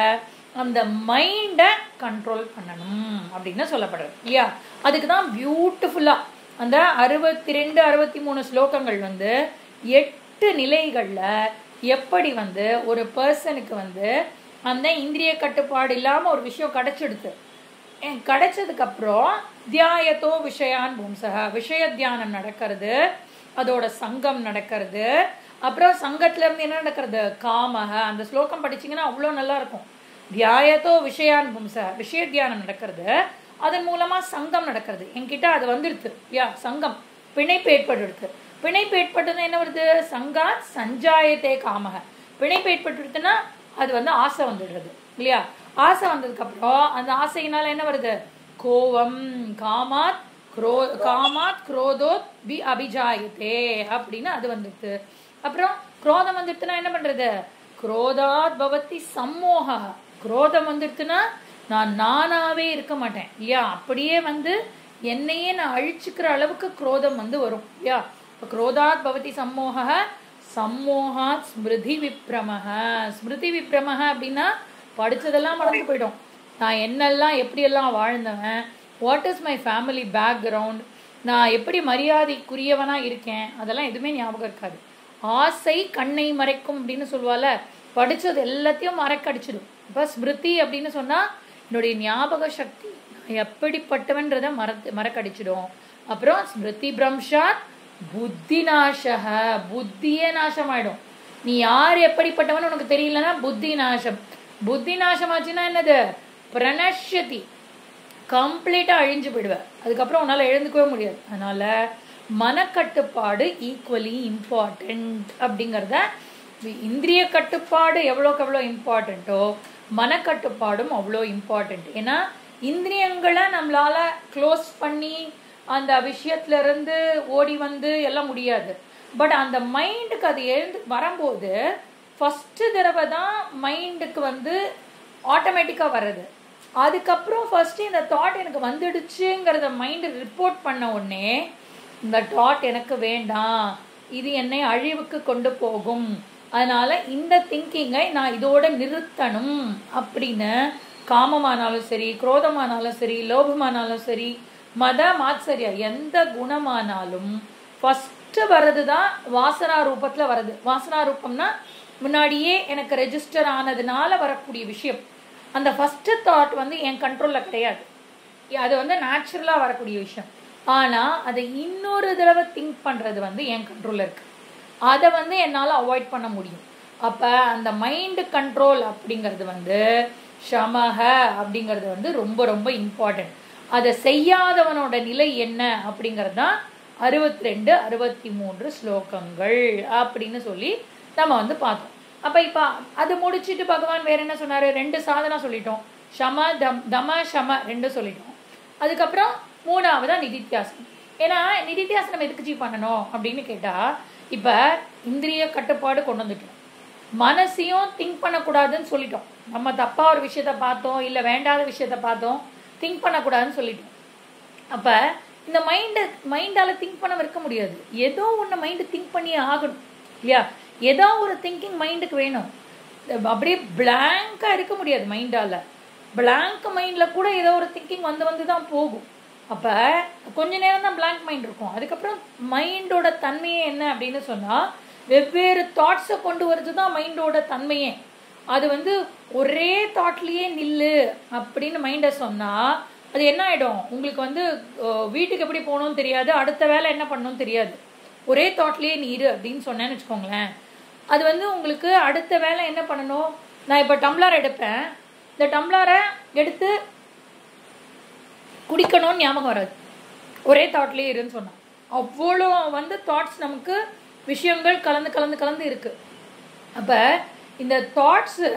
அந்த மைண்டை கண்ட்ரோல் பண்ணணும் அப்படின்னு சொல்லப்படுறது இல்லையா. அதுக்குதான் பியூட்டிஃபுல்லா அந்த 62 63 ஸ்லோகங்கள் வந்து 8 நிலைகள்ல எப்படி வந்து ஒரு பர்சனுக்கு வந்து அந்த இந்திரிய கட்டுப்பாடு இல்லாம ஒரு விஷயம் கிடைச்சிடுது. கிடைச்சதுக்கு அப்புறம் தியாயத்தோ விஷயான் பும்சக விஷய தியானம் நடக்கிறது, அதோட சங்கம் நடக்கிறது. அப்புறம் சங்கத்துல இருந்து என்ன நடக்கிறது, காமக. அந்த ஸ்லோகம் படிச்சீங்கன்னா அவ்வளோ நல்லா இருக்கும். தியாயத்தோ விஷயான் பும்சக விஷய தியானம் நடக்கிறது, அதன் மூலமா சங்கம் நடக்கிறது. என்கிட்ட அது வந்துடுது யா சங்கம், பிணைப்பு ஏற்பட்டு. பிணைப்பு ஏற்பட்டது என்ன வருது, சங்கா சஞ்சாயத்தே காமக. பிணைப்பு ஏற்பட்டுடுதுன்னா அது வந்து ஆசை வந்துடுறது இல்லையா. ஆசை வந்ததுக்கு அப்புறம் அந்த ஆசையினால என்ன வருது, கோவம். காமாத் குரோதோத் பி அபிஜாயத்தே அப்படின்னு அது வந்துடுது. அப்புறம் குரோதம் வந்துடுதுன்னா என்ன பண்றது, குரோதாத் பவதி சம்மோக. குரோதம் வந்துடுதுன்னா நான் நானாவே இருக்க மாட்டேன் இல்லையா. அப்படியே வந்து என்னையே நான் அழிச்சுக்கிற அளவுக்கு குரோதம் வந்து வரும் இல்லையா. குரோதாத் பவதி சம்மோக, சம்மோகாத் ஸ்மிருதி விப்ரமஹ. ஸ்மிருதி விப்ரமஹ அப்படின்னா படிச்சதெல்லாம் மறந்து போயிடும். நான் என்னெல்லாம் எப்படியெல்லாம் வாழ்ந்தவன், what is my family background, நான் எப்படி மரியாதைக்குரியவனா இருக்கேன், அதெல்லாம் எதுவுமே ஞாபகம் இருக்காது. ஆசை கண்ணை மறைக்கும் அப்படின்னு சொல்லுவால, படிச்சது எல்லாத்தையும் மறக்கடிச்சிடும். இப்போ ஸ்மிருதி அப்படின்னு சொன்னா என்னுடைய ஞாபக சக்தி, நான் எப்படிப்பட்டவன்றத மறக்கடிச்சிடும். அப்புறம் ஸ்மிருதி பிரம்ஷாத் புத்தி நாசக, புத்தியே நாசமாயிடும். நீ யார் எப்படிப்பட்டவன் உனக்கு தெரியலன்னா புத்தி நாசம். புத்தி நாசமாச்சுன்னா என்னது, பிரணஷதி, கம்ப்ளீட்டா அழிஞ்சு போயிடுவ. அதுக்கப்புறம் உன்னால எழுந்துக்கவே முடியாது. அதனால மனக்கட்டுப்பாடு ஈக்குவலி இம்பார்ட்டன்ட் அப்படிங்கிறத, இந்திரிய கட்டுப்பாடு எவ்வளோக்கு எவ்வளோ இம்பார்ட்டண்ட்டோ மனக்கட்டுப்பாடும் அவ்வளோ இம்பார்ட்டன்ட். ஏன்னா இந்திரியங்களை நம்மளால க்ளோஸ் பண்ணி அந்த விஷயத்துல இருந்து ஓடி வந்து எல்லாம் முடியாது. பட் அந்த மைண்டுக்கு அது எழுந்து வரும்போது ஃபர்ஸ்ட் தடவை தான் மைண்டுக்கு வந்து ஆட்டோமேட்டிக்கா வர்றது. அதுக்கப்புறம் ஃபர்ஸ்ட் இந்த தாட் எனக்கு வந்துடுச்சுங்கிறத மைண்டு ரிப்போர்ட் பண்ண உடனே இந்த தாட் எனக்கு வேண்டாம், இது என்னை அழிவுக்கு கொண்டு போகும், அதனால இந்த திங்கிங்கை நான் இதோட நிறுத்தணும் அப்படின்னு காமமானாலும் சரி, குரோதமானாலும் சரி, லோபமானாலும் சரி, மத மாத்சரியா எந்த குணமானாலும் ஃபர்ஸ்ட் வர்றது தான் வாசனா ரூபத்துல வருது. வாசனா ரூபம்னா முன்னாடியே எனக்கு ரெஜிஸ்டர் ஆனதுனால வரக்கூடிய விஷயம். அந்த ஃபர்ஸ்ட் தாட் வந்து என் கண்ட்ரோல்ல கிடையாது, அது வந்து நேச்சுரலா வரக்கூடிய விஷயம். ஆனா அதை இன்னொரு தடவை திங்க் பண்றது வந்து என் கண்ட்ரோல்ல இருக்கு, அதை வந்து என்னால் அவாய்ட் பண்ண முடியும். அப்ப அந்த மைண்டு கண்ட்ரோல் அப்படிங்கிறது வந்து ஷமஹ அப்படிங்கிறது வந்து ரொம்ப ரொம்ப இம்பார்ட்டன்ட். அதை செய்யாதவனோட நிலை என்ன அப்படிங்கிறது தான் 62 63 ஸ்லோகங்கள் அப்படின்னு சொல்லி நம்ம வந்து பார்த்தோம். அப்ப இப்ப அது முடிச்சுட்டு பகவான் வேற என்ன சொன்னாரு, 2 சாதனா சொல்லிட்டோம், ஷம தம ஷம 2 சொல்லிட்டோம். அதுக்கப்புறம் 3ஆவதா நிதித்தியாசனம். ஏன்னா நிதித்தியாசனம் எதுக்கு பண்ணணும் அப்படின்னு கேட்டா, இப்ப இந்திரிய கட்டுப்பாடு கொண்டு வந்துட்டோம், மனசையும் திங்க் பண்ணக்கூடாதுன்னு சொல்லிட்டோம். நம்ம தப்பா ஒரு விஷயத்த பார்த்தோம், இல்ல வேண்டாத விஷயத்த பார்த்தோம், திங்க் பண்ணக்கூடாதுன்னு சொல்லிட்டோம். அப்ப இந்த மைண்டால திங்க் பண்ண இருக்க முடியாது. ஏதோ ஒன்று மைண்டு திங்க் பண்ணியே ஆகணும் இல்லையா. ஏதோ ஒரு திங்கிங் மைண்டுக்கு வேணும். அப்படியே பிளாங்காக இருக்க முடியாது மைண்டால். பிளாங்க் மைண்டில் கூட ஏதோ ஒரு திங்கிங் வந்து தான் போகும். அப்போ கொஞ்ச நேரம் தான் பிளாங்க் மைண்ட் இருக்கும். அதுக்கப்புறம் மைண்டோட தன்மையே என்ன அப்படின்னு சொன்னால், வெவ்வேறு தாட்ஸை கொண்டு வரது தான் மைண்டோட தன்மையே. அது வந்து ஒரே தாட்லேயே நில்லு அப்படின்னு மைண்டை சொன்னால் அது என்ன ஆகிடும், உங்களுக்கு வந்து வீட்டுக்கு எப்படி போகணும்னு தெரியாது, அடுத்த வேலை என்ன பண்ணணும்னு தெரியாது. ஒரே தாட்லேயே நீ இரு அப்படின்னு சொன்னேன்னு வச்சுக்கோங்களேன், அது வந்து உங்களுக்கு அடுத்த வேலை என்ன பண்ணணும். நான் இப்போ டம்ளர் எடுப்பேன், இந்த டம்ளரை எடுத்து குடிக்கணும்னு ஞாபகம் வராது, ஒரே தாட்லேயே இருன்னு சொன்னான். அவ்வளோ வந்து தாட்ஸ் நமக்கு விஷயங்கள் கலந்து இருக்கு. அப்போ இந்த தாட்ஸு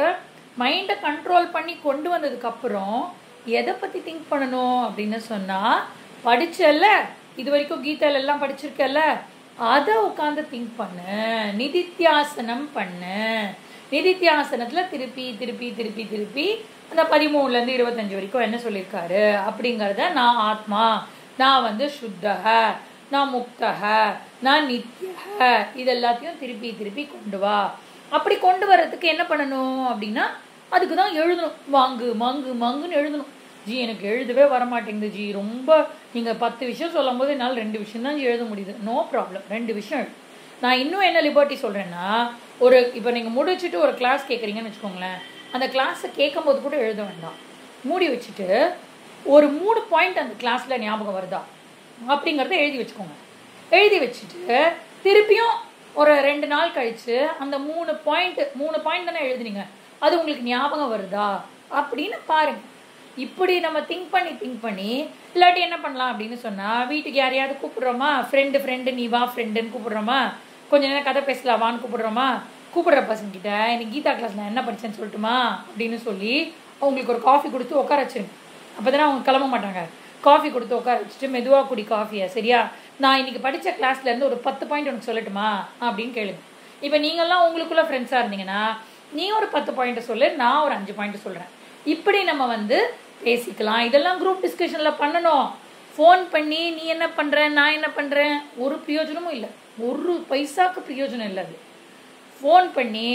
மைண்டை கண்ட்ரோல் பண்ணி கொண்டு வந்ததுக்கப்புறம் எதை பற்றி திங்க் பண்ணணும் அப்படின்னு சொன்னால், படிச்சல்ல இது வரைக்கும் கீதையில எல்லாம் படிச்சிருக்கல, அதை உட்காந்து திங்க் பண்ணு, நிதித்தியாசனம் பண்ணு. நிதித்தியாசனத்தில் திருப்பி திருப்பி திருப்பி திருப்பி அந்த 13லேருந்து 25 வரைக்கும் என்ன சொல்லியிருக்காரு அப்படிங்கிறத, நான் ஆத்மா, நான் வந்து சுத்தக, நான் முக்தக, நான் நித்யக, இது எல்லாத்தையும் திருப்பி திருப்பி கொண்டு வா. அப்படி கொண்டு வர்றதுக்கு என்ன பண்ணணும் அப்படின்னா, அதுக்கு தான் எழுதணும். வாங்கு மங்கு மங்குன்னு எழுதணும். ஜி எனக்கு எழுதவே வரமாட்டேங்குது ஜி, ரொம்ப நீங்கள் 10 விஷயம் சொல்லும் போது என்னால் 2 விஷயம் தான் எழுத முடியுது. நோ ப்ராப்ளம், 2 விஷயம் எழுது. நான் இன்னும் என்ன லிபர்ட்டி சொல்கிறேன்னா, இப்போ நீங்கள் முடிச்சுட்டு ஒரு கிளாஸ் கேட்குறீங்கன்னு வச்சுக்கோங்களேன், அந்த கிளாஸை கேட்கும் போது கூட எழுத வேண்டாம், மூடி வச்சுட்டு ஒரு 3 பாயிண்ட் அந்த கிளாஸில் ஞாபகம் வருதா அப்படிங்கிறத எழுதி வச்சுக்கோங்க. எழுதி வச்சுட்டு திருப்பியும் ஒரு 2 நாள் கழித்து அந்த 3 பாயிண்ட் தானே எழுதுனீங்க, அது உங்களுக்கு ஞாபகம் வருதா அப்படின்னு பாருங்கள். இப்படி நம்ம திங்க் பண்ணி இல்லாட்டி என்ன பண்ணலாம் அப்படின்னு சொன்னால், வீட்டுக்கு யாரையாவது கூப்பிடுறோமா, ஃப்ரெண்டு நீ வா ஃப்ரெண்டுன்னு கூப்பிடுறோமா, கொஞ்ச நேரம் கதை பேசலாம் வான்னு கூப்பிடுறோமா, கூப்பிடுற பசங்கிட்ட இன்னைக்கு கீதா கிளாஸ் நான் என்ன படித்தேன்னு சொல்லட்டுமா அப்படின்னு சொல்லி அவங்களுக்கு ஒரு காஃபி கொடுத்து உட்கார வச்சுருங்க. அப்போ தானே அவங்க கிளம்ப மாட்டாங்க. காஃபி கொடுத்து உட்கார வச்சுட்டு மெதுவாக குடி காஃபியா, சரியா, நான் இன்னைக்கு படித்த கிளாஸ்லேருந்து ஒரு 10 பாயிண்ட் உனக்கு சொல்லட்டுமா அப்படின்னு கேளுங்க. இப்போ நீங்கள்லாம் உங்களுக்குள்ள ஃப்ரெண்ட்ஸாக இருந்தீங்கன்னா நீ ஒரு 10 பாயிண்ட்டை சொல்லு, நான் ஒரு 5 பாயிண்ட் சொல்கிறேன். இப்படி நம்ம வந்து பேசிக்கலாம். இதெல்லாம் குரூப் டிஸ்கஷனில் பண்ணணும். ஃபோன் பண்ணி நீ என்ன பண்ணுற நான் என்ன பண்ணுறேன் ஒரு பிரயோஜனமும் இல்லை, ஒரு பைசாக்கு பிரயோஜனம் இல்லை. அது ஃபோன் பண்ணி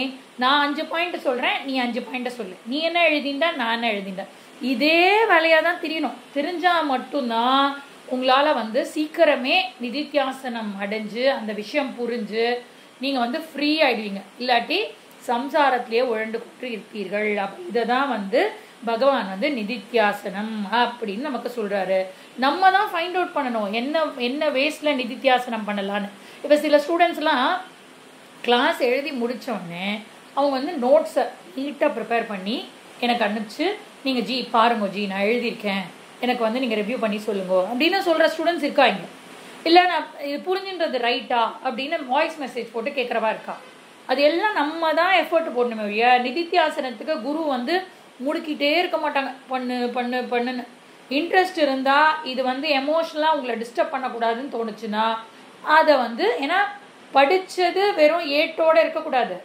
நான் 5 பாயிண்ட் சொல்கிறேன், நீ 5 பாயிண்ட்டை சொல்லு, நீ என்ன எழுதிண்டா நான் என்ன எழுதிண்டா, இதே வேலையாக தான் தெரியணும். தெரிஞ்சால் மட்டும்தான் உங்களால் வந்து சீக்கிரமே நிதித்தியாசனம் அடைஞ்சு அந்த விஷயம் புரிஞ்சு நீங்கள் வந்து ஃப்ரீ ஆகிடுவீங்க. இல்லாட்டி சம்சாரத்திலே உழண்டு கொண்டு இருப்பீர்கள். இதை தான் வந்து பகவான் வந்து நிதித்தியாசனம் அப்படின்னு நமக்கு சொல்கிறாரு. நம்ம தான் ஃபைண்ட் அவுட் பண்ணணும் என்ன வேஸ்டில் நிதித்தியாசனம் பண்ணலான்னு. இப்போ சில ஸ்டூடெண்ட்ஸ்லாம் கிளாஸ் எழுதி முடித்தோடனே அவங்க வந்து நோட்ஸை நீட்டாக ப்ரிப்பேர் பண்ணி எனக்கு அனுப்பிச்சு, நீங்கள் ஜி பாருங்க ஜி நான் எழுதியிருக்கேன், எனக்கு வந்து நீங்கள் ரிவ்யூ பண்ணி சொல்லுங்க அப்படின்னு சொல்கிற ஸ்டூடெண்ட்ஸ் இருக்காங்க. இல்லை நான் இது புரிஞ்சுன்றது ரைட்டா அப்படின்னு வாய்ஸ் மெசேஜ் போட்டு கேட்குறவா இருக்கா. அது எல்லாம் நம்ம தான் எஃபர்ட் போடணுமே ஒழிய, நிதித்தியாசனத்துக்கு குரு வந்து முடுக்கிட்டே இருக்க மாட்டாங்க. பண்ணுன்னு இன்ட்ரெஸ்ட் இருந்தால், இது வந்து எமோஷனலாக உங்களை டிஸ்டர்ப் பண்ணக்கூடாதுன்னு தோணுச்சுன்னா அதை வந்து, ஏன்னா படித்தது வெறும் ஏட்டோடு இருக்கக்கூடாது,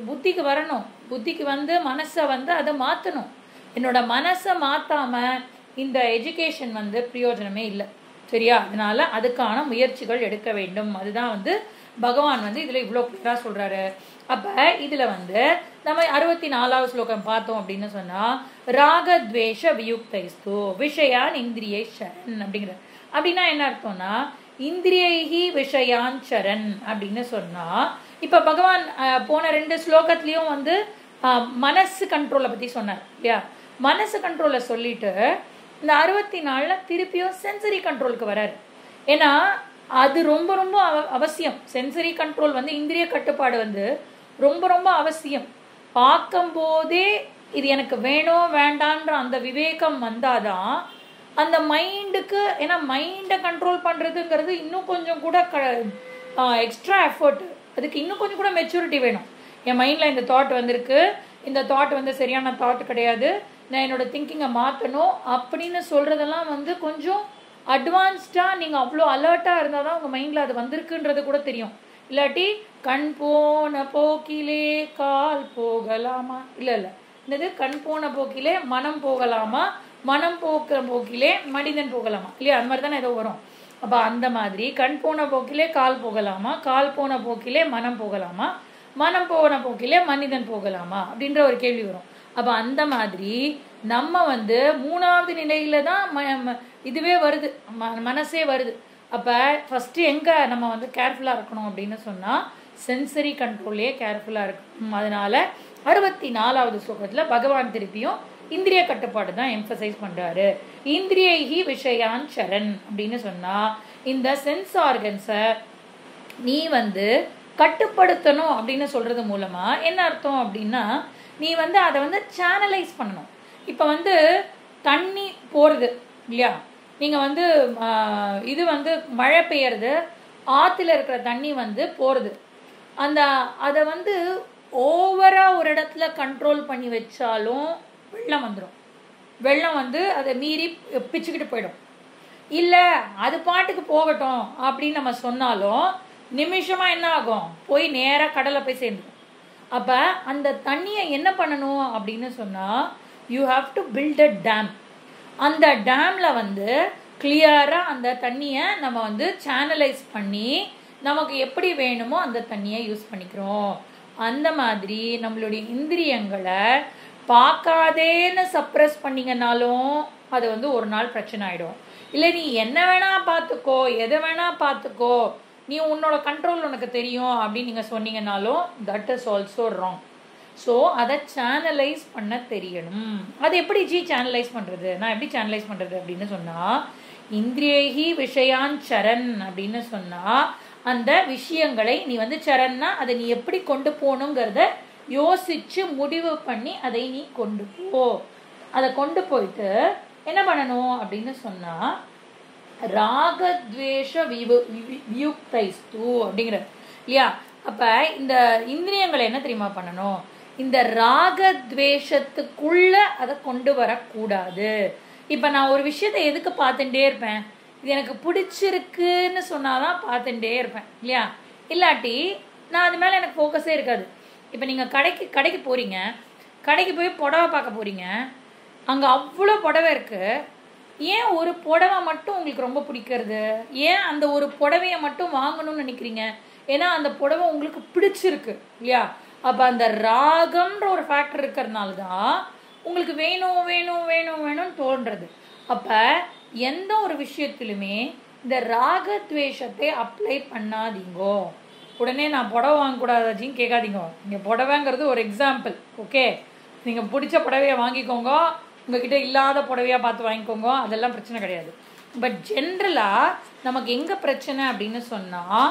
புத்திக்கு வரணும். புத்திக்கு வந்து மனசை வந்து அதை மாற்றணும். என்னோட மனசை மாற்றாமல் இந்த எஜுகேஷன் வந்து பிரயோஜனமே இல்லை, சரியா. அதனால அதுக்கான முயற்சிகள் எடுக்க வேண்டும். அதுதான் வந்து பகவான் வந்து இதில் இவ்வளோ கிளியராக சொல்கிறாரு. அப்போ இதில் வந்து நம்ம 64வது ஸ்லோகம் பார்த்தோம் அப்படின்னு சொன்னால், ராகத்வேஷ வியுக்தைஸ்து விஷயான் இந்திரியை சரண் அப்படிங்கிற. அப்படின்னா என்ன அர்த்தம்னா, இந்திரியைஹி விஷயான் சரண் அப்படின்னு சொன்னால், இப்போ பகவான் போன 2 ஸ்லோகத்துலேயும் வந்து மனசு கண்ட்ரோலை பற்றி சொன்னார் இல்லையா. மனசு கண்ட்ரோலை சொல்லிட்டு இந்த 64ல் திருப்பியும் சென்சரி கண்ட்ரோலுக்கு வராரு. ஏன்னா அது ரொம்ப ரொம்ப அவசியம். சென்சரி கண்ட்ரோல் வந்து இந்திரிய கட்டுப்பாடு வந்து ரொம்ப ரொம்ப அவசியம். பார்க்கும்போதே இது எனக்கு வேணும் வேண்டான்ற அந்த விவேகம் வந்தாதான் அந்த மைண்டுக்கு, ஏன்னா மைண்டை கண்ட்ரோல் பண்ணுறதுங்கிறது இன்னும் கொஞ்சம் கூட எக்ஸ்ட்ரா எஃபர்ட், அதுக்கு இன்னும் கொஞ்சம் கூட மெச்சூரிட்டி வேணும். என் மைண்டில் இந்த தாட் வந்திருக்கு, இந்த தாட் வந்து சரியான தாட் கிடையாது, நான் என்னோட திங்கிங்கை மாற்றணும் அப்படின்னு சொல்கிறதெல்லாம் வந்து கொஞ்சம் அட்வான்ஸ்டாக நீங்கள் அவ்வளோ அலர்ட்டாக இருந்தால் தான் உங்கள் மைண்டில் அது வந்திருக்குன்றது கூட தெரியும். இல்லாட்டி கண் போன போக்கிலே கால் போகலாமா, இல்லை என்னது கண் போன போக்கிலே மனம் போகலாமா, மனம் போக்கிற போக்கிலே மனிதன் போகலாமா இல்லையா, அந்த மாதிரி தானே ஏதோ வரும். அப்போ அந்த மாதிரி கண் போன போக்கிலே கால் போகலாமா, கால் போன போக்கிலே மனம் போகலாமா, மனம் போன போக்கிலே மனிதன் போகலாமா அப்படின்ற ஒரு கேள்வி வரும். அப்போ அந்த மாதிரி நம்ம வந்து 3வது நிலையில தான் இதுவே வருது, மனசே வருது. அப்போ ஃபஸ்ட்டு எங்கே நம்ம வந்து கேர்ஃபுல்லாக இருக்கணும் அப்படின்னு சொன்னால் சென்சரி கண்ட்ரோல்லே கேர்ஃபுல்லாக இருக்கணும். அதனால 64வது ஸ்லோகத்தில் பகவான் திருப்பியும் இந்திரிய கட்டுப்பாடு தான் எம்பசைஸ் பண்ணுறாரு. இந்திரியைஹி விஷயான் சரண் அப்படின்னு சொன்னால் இந்த சென்ஸ் ஆர்கன்ஸை நீ வந்து கட்டுப்படுத்தணும் அப்படின்னு சொல்கிறது மூலமாக என்ன அர்த்தம் அப்படின்னா நீ வந்து அதை வந்து சேனலைஸ் பண்ணணும். இப்போ வந்து தண்ணி போகிறது இல்லையா, நீங்கள் வந்து இது வந்து மழை பெய்யறது, ஆற்றுல இருக்கிற தண்ணி வந்து போகிறது, அதை வந்து ஓவராக ஒரு இடத்துல கண்ட்ரோல் பண்ணி வச்சாலும் வெள்ளம் வந்துடும். வெள்ளம் வந்து அதை மீறி பிச்சுக்கிட்டு போயிடும். இல்லை அது பாட்டுக்கு போகட்டும் அப்படின்னு நம்ம சொன்னாலும் நிமிஷமாக என்ன ஆகும், போய் நேராக கடலை போய் சேர்ந்துடும். அப்போ அந்த தண்ணியை என்ன பண்ணணும் அப்படின்னு சொன்னால் you have to build a dam. அந்த டேமில் வந்து கிளியராக அந்த தண்ணியை நம்ம வந்து சேனலைஸ் பண்ணி நமக்கு எப்படி வேணுமோ அந்த தண்ணியை யூஸ் பண்ணிக்கிறோம். அந்த மாதிரி நம்மளுடைய இந்திரியங்களை பார்க்காதேன்னு சப்ரஸ் பண்ணிங்கனாலும் அது வந்து ஒரு நாள் பிரச்சனை ஆகிடும். இல்லை நீ என்ன வேணா பார்த்துக்கோ, எதை வேணா பார்த்துக்கோ, நீ உன்னோட கண்ட்ரோல் உனக்கு தெரியும் அப்படின்னு நீங்கள் சொன்னீங்கன்னாலும் that is also wrong. So அதை சேனலைஸ் பண்ண தெரியணும். அது எப்படி சேனலைஸ் பண்ணுறது, நான் எப்படி சேனலைஸ் பண்ணுறது அப்படின்னு சொன்னால் இந்திரியைஹி விஷயான் சரண் அப்படின்னு சொன்னால் அந்த விஷயங்களை நீ வந்து சரண்னா அதை நீ எப்படி கொண்டு போகணுங்கிறத யோசிச்சு முடிவு பண்ணி அதை நீ கொண்டு போ. அதை கொண்டு போயிட்டு என்ன பண்ணணும் அப்படின்னு சொன்னா ராகத்வேஷ வியுக்தைஸ்து அப்படிங்கிற இல்லையா. அப்ப இந்த இந்திரியங்களை என்ன தெரியுமா பண்ணணும், இந்த ராகத்வேஷத்துக்குள்ள அதை கொண்டு வரக்கூடாது. இப்ப நான் ஒரு விஷயத்தை எதுக்கு பார்த்துட்டே இருப்பேன், இது எனக்கு பிடிச்சிருக்குன்னு சொன்னாதான் பார்த்துட்டே இருப்பேன் இல்லையா, இல்லாட்டி நான் அது மேலே எனக்கு ஃபோக்கஸே இருக்காது. இப்போ நீங்கள் கடைக்கு போகிறீங்க, கடைக்கு போய் புடவை பார்க்க போகிறீங்க, அங்கே அவ்வளோ புடவை இருக்குது, ஏன் ஒரு புடவை மட்டும் உங்களுக்கு ரொம்ப பிடிக்கிறது, ஏன் அந்த ஒரு புடவையை மட்டும் வாங்கணும்னு நினைக்கிறீங்க, ஏன்னா அந்த புடவை உங்களுக்கு பிடிச்சிருக்கு இல்லையா. அப்போ அந்த ராகம்ன்ற ஒரு ஃபேக்டர் இருக்கிறதுனால தான் உங்களுக்கு வேணும் வேணும் வேணும் வேணும்னு தோன்றது. அப்போ எந்த ஒரு விஷயத்திலுமே இந்த ராகத்வேஷத்தை அப்ளை பண்ணாதீங்கோ. உடனே நான் புடவை வாங்கக்கூடாதாச்சின்னு கேட்காதீங்க. இங்கே புடவைங்கிறது ஒரு எக்ஸாம்பிள், ஓகே. நீங்கள் பிடிச்ச புடவையை வாங்கிக்கோங்க, உங்ககிட்ட இல்லாத புடவையாக பார்த்து வாங்கிக்கோங்க, அதெல்லாம் பிரச்சனை கிடையாது. பட் ஜென்ரலாக நமக்கு எங்கே பிரச்சனை அப்படின்னு சொன்னால்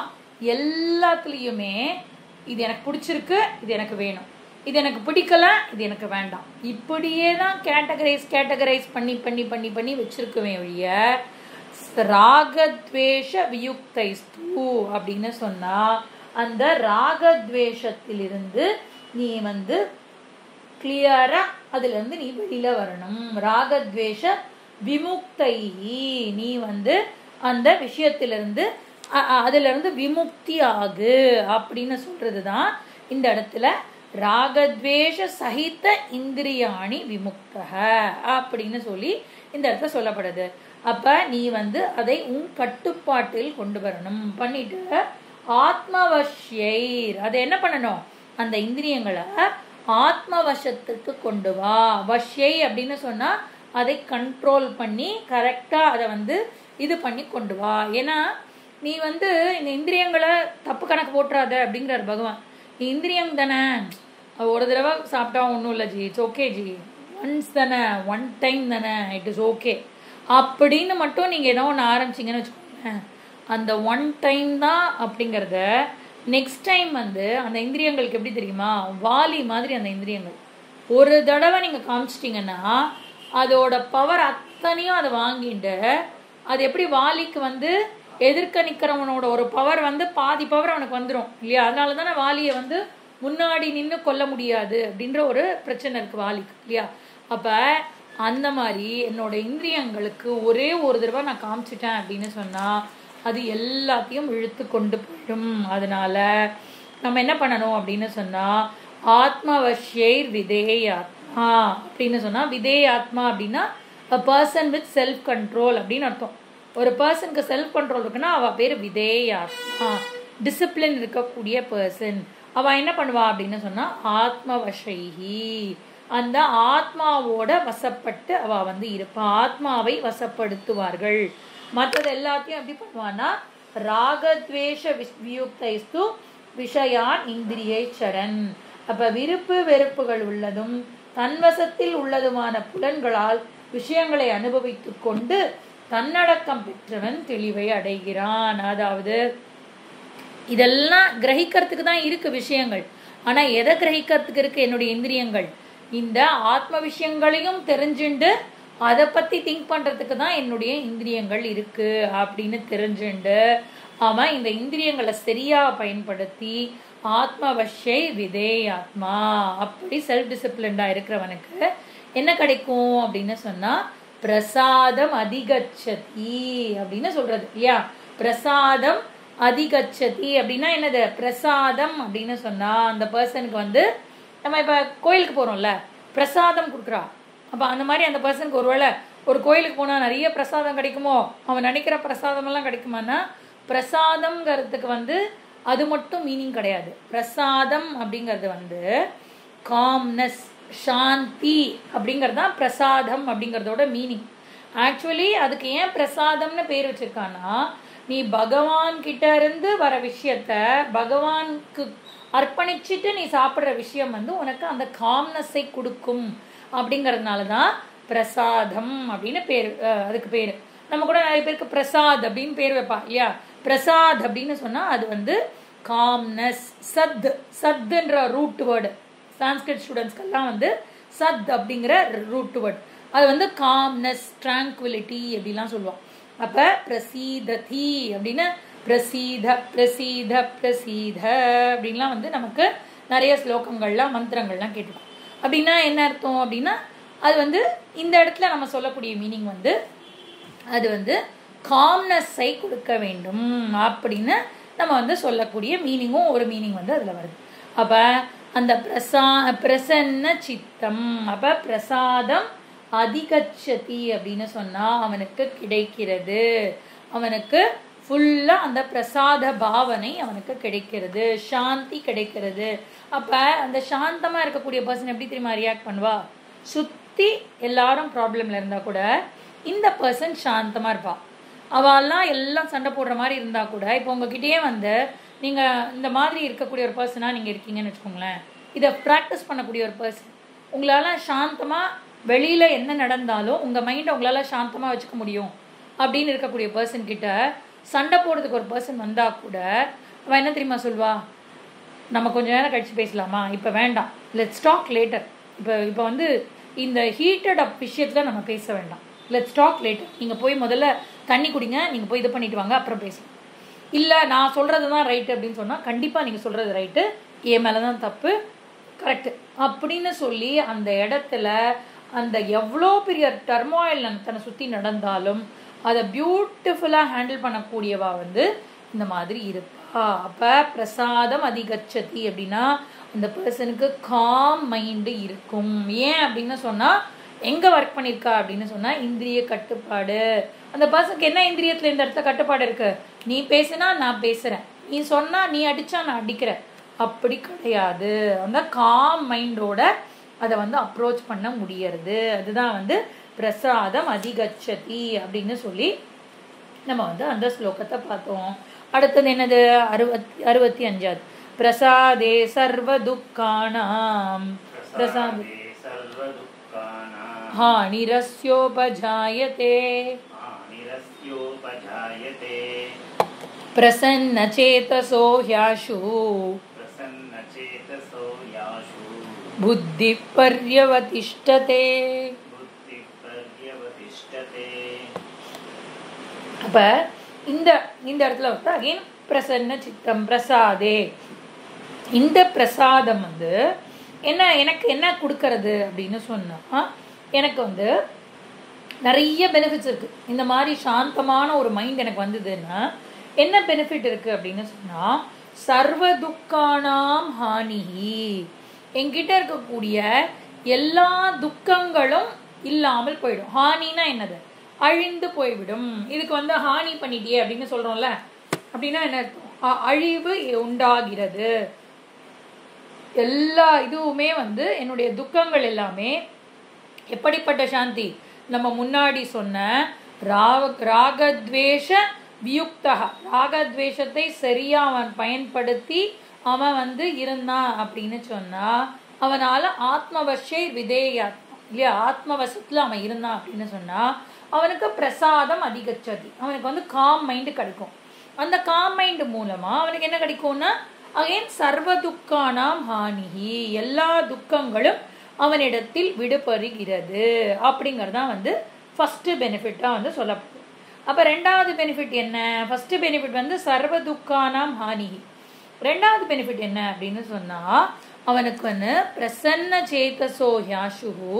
எல்லாத்துலேயுமே இது எனக்கு பிடிச்சிருக்கு, இது எனக்கு வேணும், இது எனக்கு பிடிக்கல, இது எனக்கு வேண்டாம், இப்படியே தான் கேட்டகரைஸ் பண்ணி பண்ணி பண்ணி பண்ணி வச்சிருக்குவேன் ஒழிய ராகத்வேஷ வியுக்தைஸ்து அப்படின்னு சொன்னா அந்த ராகத்வேஷத்திலிருந்து நீ வந்து கிளியரா அதுல இருந்து நீ வெளியில வரணும். ராகத்வேஷ விமுக்தை, நீ வந்து அந்த விஷயத்திலிருந்து அதுல இருந்து விமுக்தி ஆகு அப்படின்னு சொல்றதுதான் இந்த இடத்துல ராகத்வேஷ சகித இந்திரியாணி விமுக்தக அப்படின்னு சொல்லி இந்த இடத்துல சொல்லப்படுது. அப்ப நீ வந்து அதை உன் கட்டுப்பாட்டில் கொண்டு வரணும். பண்ணிட்டு ஆத்மவஷ்யை, அதை என்ன பண்ணணும், அந்த இந்திரியங்களை ஆத்மவசத்துக்கு கொண்டு வா. வஷ்யை அப்படின்னு சொன்னா அதை கண்ட்ரோல் பண்ணி கரெக்டா அதை வந்து இது பண்ணி கொண்டு வா. ஏன்னா நீ வந்து இந்த இந்திரியங்களை தப்பு கணக்கு போட்டுறாத அப்படிங்கிறார் பகவான். நீ இந்திரியம் தானே, ஒரு தடவை சாப்பிட்டா ஒன்றும் இல்லை G, it's okay G, once தானே, ஒன் டைம் தானே, இட் இஸ் ஓகே அப்படின்னு மட்டும் நீங்கள் ஏதோ ஒன்று ஆரம்பிச்சிங்கன்னு வச்சுக்கோங்க, அந்த ஒன் டைம் தான் அப்படிங்கிறத நெக்ஸ்ட் டைம் வந்து அந்த இந்திரியங்களுக்கு எப்படி தெரியுமா, வாலி மாதிரி அந்த இந்திரியங்கள் ஒரு தடவை நீங்கள் காமிச்சிட்டிங்கன்னா அதோட பவர் அத்தனையும் அதை வாங்கிட்டு அது எப்படி வாலிக்கு வந்து எதிர்க்க நிற்கிறவனோட ஒரு பவர் வந்து பாதி பவர் அவனுக்கு வந்துடும் இல்லையா. அதனால தானே வாலியை வந்து முன்னாடி நின்று கொல்ல முடியாது அப்படின்ற ஒரு பிரச்சனை இருக்குது வாலிக்கு இல்லையா. அப்போ அந்த மாதிரி என்னோட இந்திரியங்களுக்கு ஒரே ஒரு தடவை நான் காமிச்சிட்டேன் அப்படின்னு சொன்னால் அது எல்லாத்தையும் இழுத்து கொண்டு போயிடும். அதனால நம்ம என்ன பண்ணணும் அப்படின்னு சொன்னால் ஆத்மவஷ்யைர் விதேயாத்மா அப்படின்னு சொன்னால், விதேயாத்மா அப்படின்னா a person with self control அப்படின்னு அர்த்தம். ஒரு பர்சனுக்கு செல்ஃப் கண்ட்ரோல் இருக்குன்னா அவள் பேர் விதேயாத்மா, டிசிப்ளின் இருக்கக்கூடிய பர்சன். அவ என்ன பண்ணுவா அப்படின்னு சொன்னா ஆத்மவசைஹி, அந்த ஆத்மாவோட வசப்பட்டு அவ வந்து இருப்பா, ஆத்மாவை வசப்படுத்துவார்கள். மற்றது எல்லாத்தையும் எப்படி பண்ணுவான்னா ராகத்வேஷ வியுக்தைஸ்து விஷயான் இந்திரியை சரண். அப்ப விருப்பு வெறுப்புகள் உள்ளதும் தன்வசத்தில் உள்ளதுமான புலன்களால் விஷயங்களை அனுபவித்து கொண்டு தன்னடக்கம் பெற்றவன் தெளிவை அடைகிறான். அதாவது இதெல்லாம் கிரகிக்கிறதுக்கு தான் இருக்கு விஷயங்கள். ஆனா எதை கிரகிக்கிறதுக்கு இருக்கு என்னுடைய இந்திரியங்கள்? இந்த ஆத்ம விஷயங்களையும் தெரிஞ்சுண்டு அதை பத்தி திங்க் பண்றதுக்கு தான் என்னுடைய இந்திரியங்கள் இருக்கு அப்படின்னு தெரிஞ்சுண்டு அவன் இந்த இந்திரியங்களை சரியா பயன்படுத்தி ஆத்மவசை விதே ஆத்மா, அப்படி செல்ஃப் டிசிப்ளின்டா இருக்கிறவனுக்கு என்ன கிடைக்கும் அப்படின்னு சொன்னா பிரசாதம் அதிகச்சதி அப்படின்னு சொல்றது இல்லையா. பிரசாதம் அதிகச்சதி அப்படின்னா என்னது? பிரசாதம் அப்படின்னு சொன்னா அந்த பர்சனுக்கு வந்து நம்ம இப்ப கோயிலுக்கு போறோம்ல, பிரசாதம் கொடுக்குறா. அப்ப அந்த மாதிரி அந்த பர்சனுக்கு ஒருவேளை ஒரு கோயிலுக்கு போனா நிறைய பிரசாதம் கிடைக்குமோ, அவன் நினைக்கிற பிரசாதம் எல்லாம் கிடைக்குமானா பிரசாதம்ங்கிறதுக்கு வந்து அது மட்டும் மீனிங் கிடையாது. பிரசாதம் அப்படிங்கிறது வந்து காம்னஸ், சாந்தி அப்படிங்கிறது தான் பிரசாதம் அப்படிங்கிறதோட மீனிங். ஆக்சுவலி அதுக்கு ஏன் பிரசாதம்னு பேர் வச்சிருக்கான்னா, நீ பகவான் கிட்ட இருந்து வர விஷயத்த பகவானுக்கு அர்ப்பணிச்சுட்டு நீ சாப்பிட்ற விஷயம் வந்து உனக்கு அந்த காம்னஸை கொடுக்கும் அப்படிங்கிறதுனால தான் பிரசாதம் அப்படின்னு பேர். அதுக்கு பேர் நம்ம கூட நிறைய பேருக்கு பிரசாத் அப்படின்னு பேர் வைப்பா இல்லையா. பிரசாத் அப்படின்னு சொன்னா அது வந்து காம்னஸ். சத், சத்துன்ற ரூட் வேர்டு சான்ஸ்கிரிட் ஸ்டூடெண்ட்ஸ்க்கெல்லாம் வந்து சத் அப்படிங்கிற ரூட் வேர்ட். அது வந்து காம்னஸ், ட்ராங்குவிலிட்டி அப்படிலாம் சொல்லுவான். அப்ப பிரசீததி அப்படின்னு பிரசீத பிரசீத பிரசீத அப்படின்லாம் வந்து நமக்கு நிறைய ஸ்லோகங்கள்லாம் மந்திரங்கள்லாம் கேட்டுக்கோம். அப்படின்னா என்ன அர்த்தம் அப்படின்னா அது வந்து இந்த இடத்துல நம்ம சொல்லக்கூடிய மீனிங் வந்து அது வந்து காம்னஸை கொடுக்க வேண்டும் அப்படின்னு நம்ம வந்து சொல்லக்கூடிய மீனிங்கும் ஒரு மீனிங் வந்து அதுல வருது. அப்ப அந்த பிரசன்ன சித்தம், அப்ப பிரசாதம் அதிகச்சதி அப்படின்னு சொன்னா அவனுக்கு கிடைக்கிறது, அவனுக்கு ஃபுல்லா அந்த பிரசாத பாவனை அவனுக்கு கிடைக்கிறது, சாந்தி கிடைக்கிறது. அப்ப அந்த சாந்தமா இருக்கக்கூடிய பர்சன் எப்படி தெரியுமா ரியாக்ட் பண்ணுவா? சுத்தி எல்லாரும் ப்ராப்ளம்ல இருந்தா கூட இந்த பர்சன் சாந்தமா இருப்பா. அவெல்லாம் எல்லாம் சண்டை போடுற மாதிரி இருந்தா கூட இப்போ உங்ககிட்டயே வந்து நீங்க இந்த மாதிரி இருக்கக்கூடிய ஒரு பர்சனா நீங்க இருக்கீங்கன்னு வச்சுக்கோங்களேன், இதை ப்ராக்டிஸ் பண்ணக்கூடிய ஒரு பர்சன், உங்களால சாந்தமா வெளியில என்ன நடந்தாலும் உங்க மைண்டை உங்களால சாந்தமா வச்சுக்க முடியும் அப்படின்னு இருக்கக்கூடிய பர்சன் கிட்ட சண்டை போடுறதுக்கு ஒரு பர்சன் வந்தா கூட அவ என்ன தெரியுமா சொல்வா? நம்ம கொஞ்ச நேரம் கழிச்சு பேசலாமா, இப்போ வேண்டாம், லெட்ஸ் டாக் லேட்டர். இப்போ வந்து இந்த ஹீட்டட் அப் விஷயத்துல நம்ம பேச வேண்டாம், லெட்ஸ் டாக் லேட்டர். நீங்க போய் முதல்ல தண்ணி குடிங்க, நீங்க போய் இது பண்ணிட்டு வாங்க, அப்புறம் பேசலாம். இல்லை நான் சொல்றது தான் ரைட்டு அப்படின்னு சொன்னா கண்டிப்பா நீங்க சொல்றது ரைட்டு, என் மேலதான் தப்பு, கரெக்ட் அப்படின்னு சொல்லி அந்த இடத்துல அந்த எவ்வளோ பெரிய டர்மாயில் தன்னை சுற்றி நடந்தாலும் அதை பியூட்டிஃபுல்லாக ஹேண்டில் பண்ணக்கூடியவா வந்து இந்த மாதிரி இருப்பா. அப்போ பிரசாதம் அதிகச்சதி அப்படின்னா அந்த பர்சனுக்கு காம் மைண்டு இருக்கும். ஏன் அப்படின்னு சொன்னால் எங்கே ஒர்க் பண்ணியிருக்கா அப்படின்னு சொன்னால் இந்திரிய கட்டுப்பாடு. அந்த பர்சனுக்கு என்ன இந்திரியத்தில் இந்த இடத்துல கட்டுப்பாடு இருக்கு? நீ பேசுனா நான் பேசுகிறேன், நீ சொன்னா நீ அடித்தா நான் அடிக்கிறேன், அப்படி கிடையாது. அந்த காம் மைண்டோட அதை வந்து அப்ரோச் பண்ண முடியறது. அதுதான் வந்து பிரசாதம் அதிகச்சதி அப்படின்னு சொல்லி நம்ம வந்து அந்த ஸ்லோகத்தை பார்த்தோம். அடுத்தது என்னது? 65வது பிரசாதே சர்வ துக்கானாம் பிரசாதே ஹானிரஸ்யோபஜாயதே பிரசன்ன சேதசோ ஹ்யாஷு புத்தி பர்யவதிஷ்டதே. அப்ப இந்த இடத்துல வந்து அகைன் பிரசன்ன சித்தம் பிரசாதே. இந்த பிரசாதம் வந்து என்ன எனக்கு என்ன கொடுக்கறது அப்படின்னு சொன்னா எனக்கு வந்து நிறைய பெனிஃபிட்ஸ் இருக்கு. இந்த மாதிரி சாந்தமான ஒரு மைண்ட் எனக்கு வந்ததுன்னா என்ன பெனிஃபிட் இருக்கு அப்படின்னு சொன்னா சர்வ துக்கானாம் ஹானிஹி, என்கிட்ட இருக்கக்கூடிய எல்லா துக்கங்களும் இல்லாமல் போயிடும். ஹானினா என்னது? அழிந்து போய்விடும். இதுக்கு வந்து ஹானி பண்ணிட்டியே அப்படின்னு சொல்றோம்ல, அப்படின்னா என்ன அர்த்தம்? அழிவு உண்டாகிறது. எல்லா இதுவுமே வந்து என்னுடைய துக்கங்கள் எல்லாமே எப்படிப்பட்ட சாந்தி? நம்ம முன்னாடி சொன்ன ராகத்வேஷ வியுக்தா, ராகத்வேஷத்தை சரியா அவன் பயன்படுத்தி அவன் வந்து இருந்தான் அப்படின்னு சொன்னா அவனால ஆத்மவசை விதேயாத்மா இல்லையா, ஆத்மவசத்துல அவன் இருந்தான் அப்படின்னு சொன்னா அவனுக்கு பிரசாதம் அதிகச்சதி, அவனுக்கு வந்து காம் மைண்ட் கிடைக்கும். அந்த காம் மைண்ட் மூலமா அவனுக்கு என்ன கிடைக்கும்னா அகைன் சர்வ துக்கானாம் ஹானிஹி, எல்லா துக்கங்களும் அவனிடத்தில் விடுபடுகிறது அப்படிங்கறதான் வந்து ஃபர்ஸ்ட் பெனிஃபிட்டா வந்து சொல்லப்படுது. அப்ப ரெண்டாவது பெனிஃபிட் என்ன? ஃபர்ஸ்ட் பெனிஃபிட் வந்து சர்வ துக்கானாம் ஹானிஹி. ரெண்டாவது பெனிஃபிட் என்ன அப்படின்னு சொன்னா அவனுக்கு வந்து பிரசன்ன சேதசோ யாசுஹு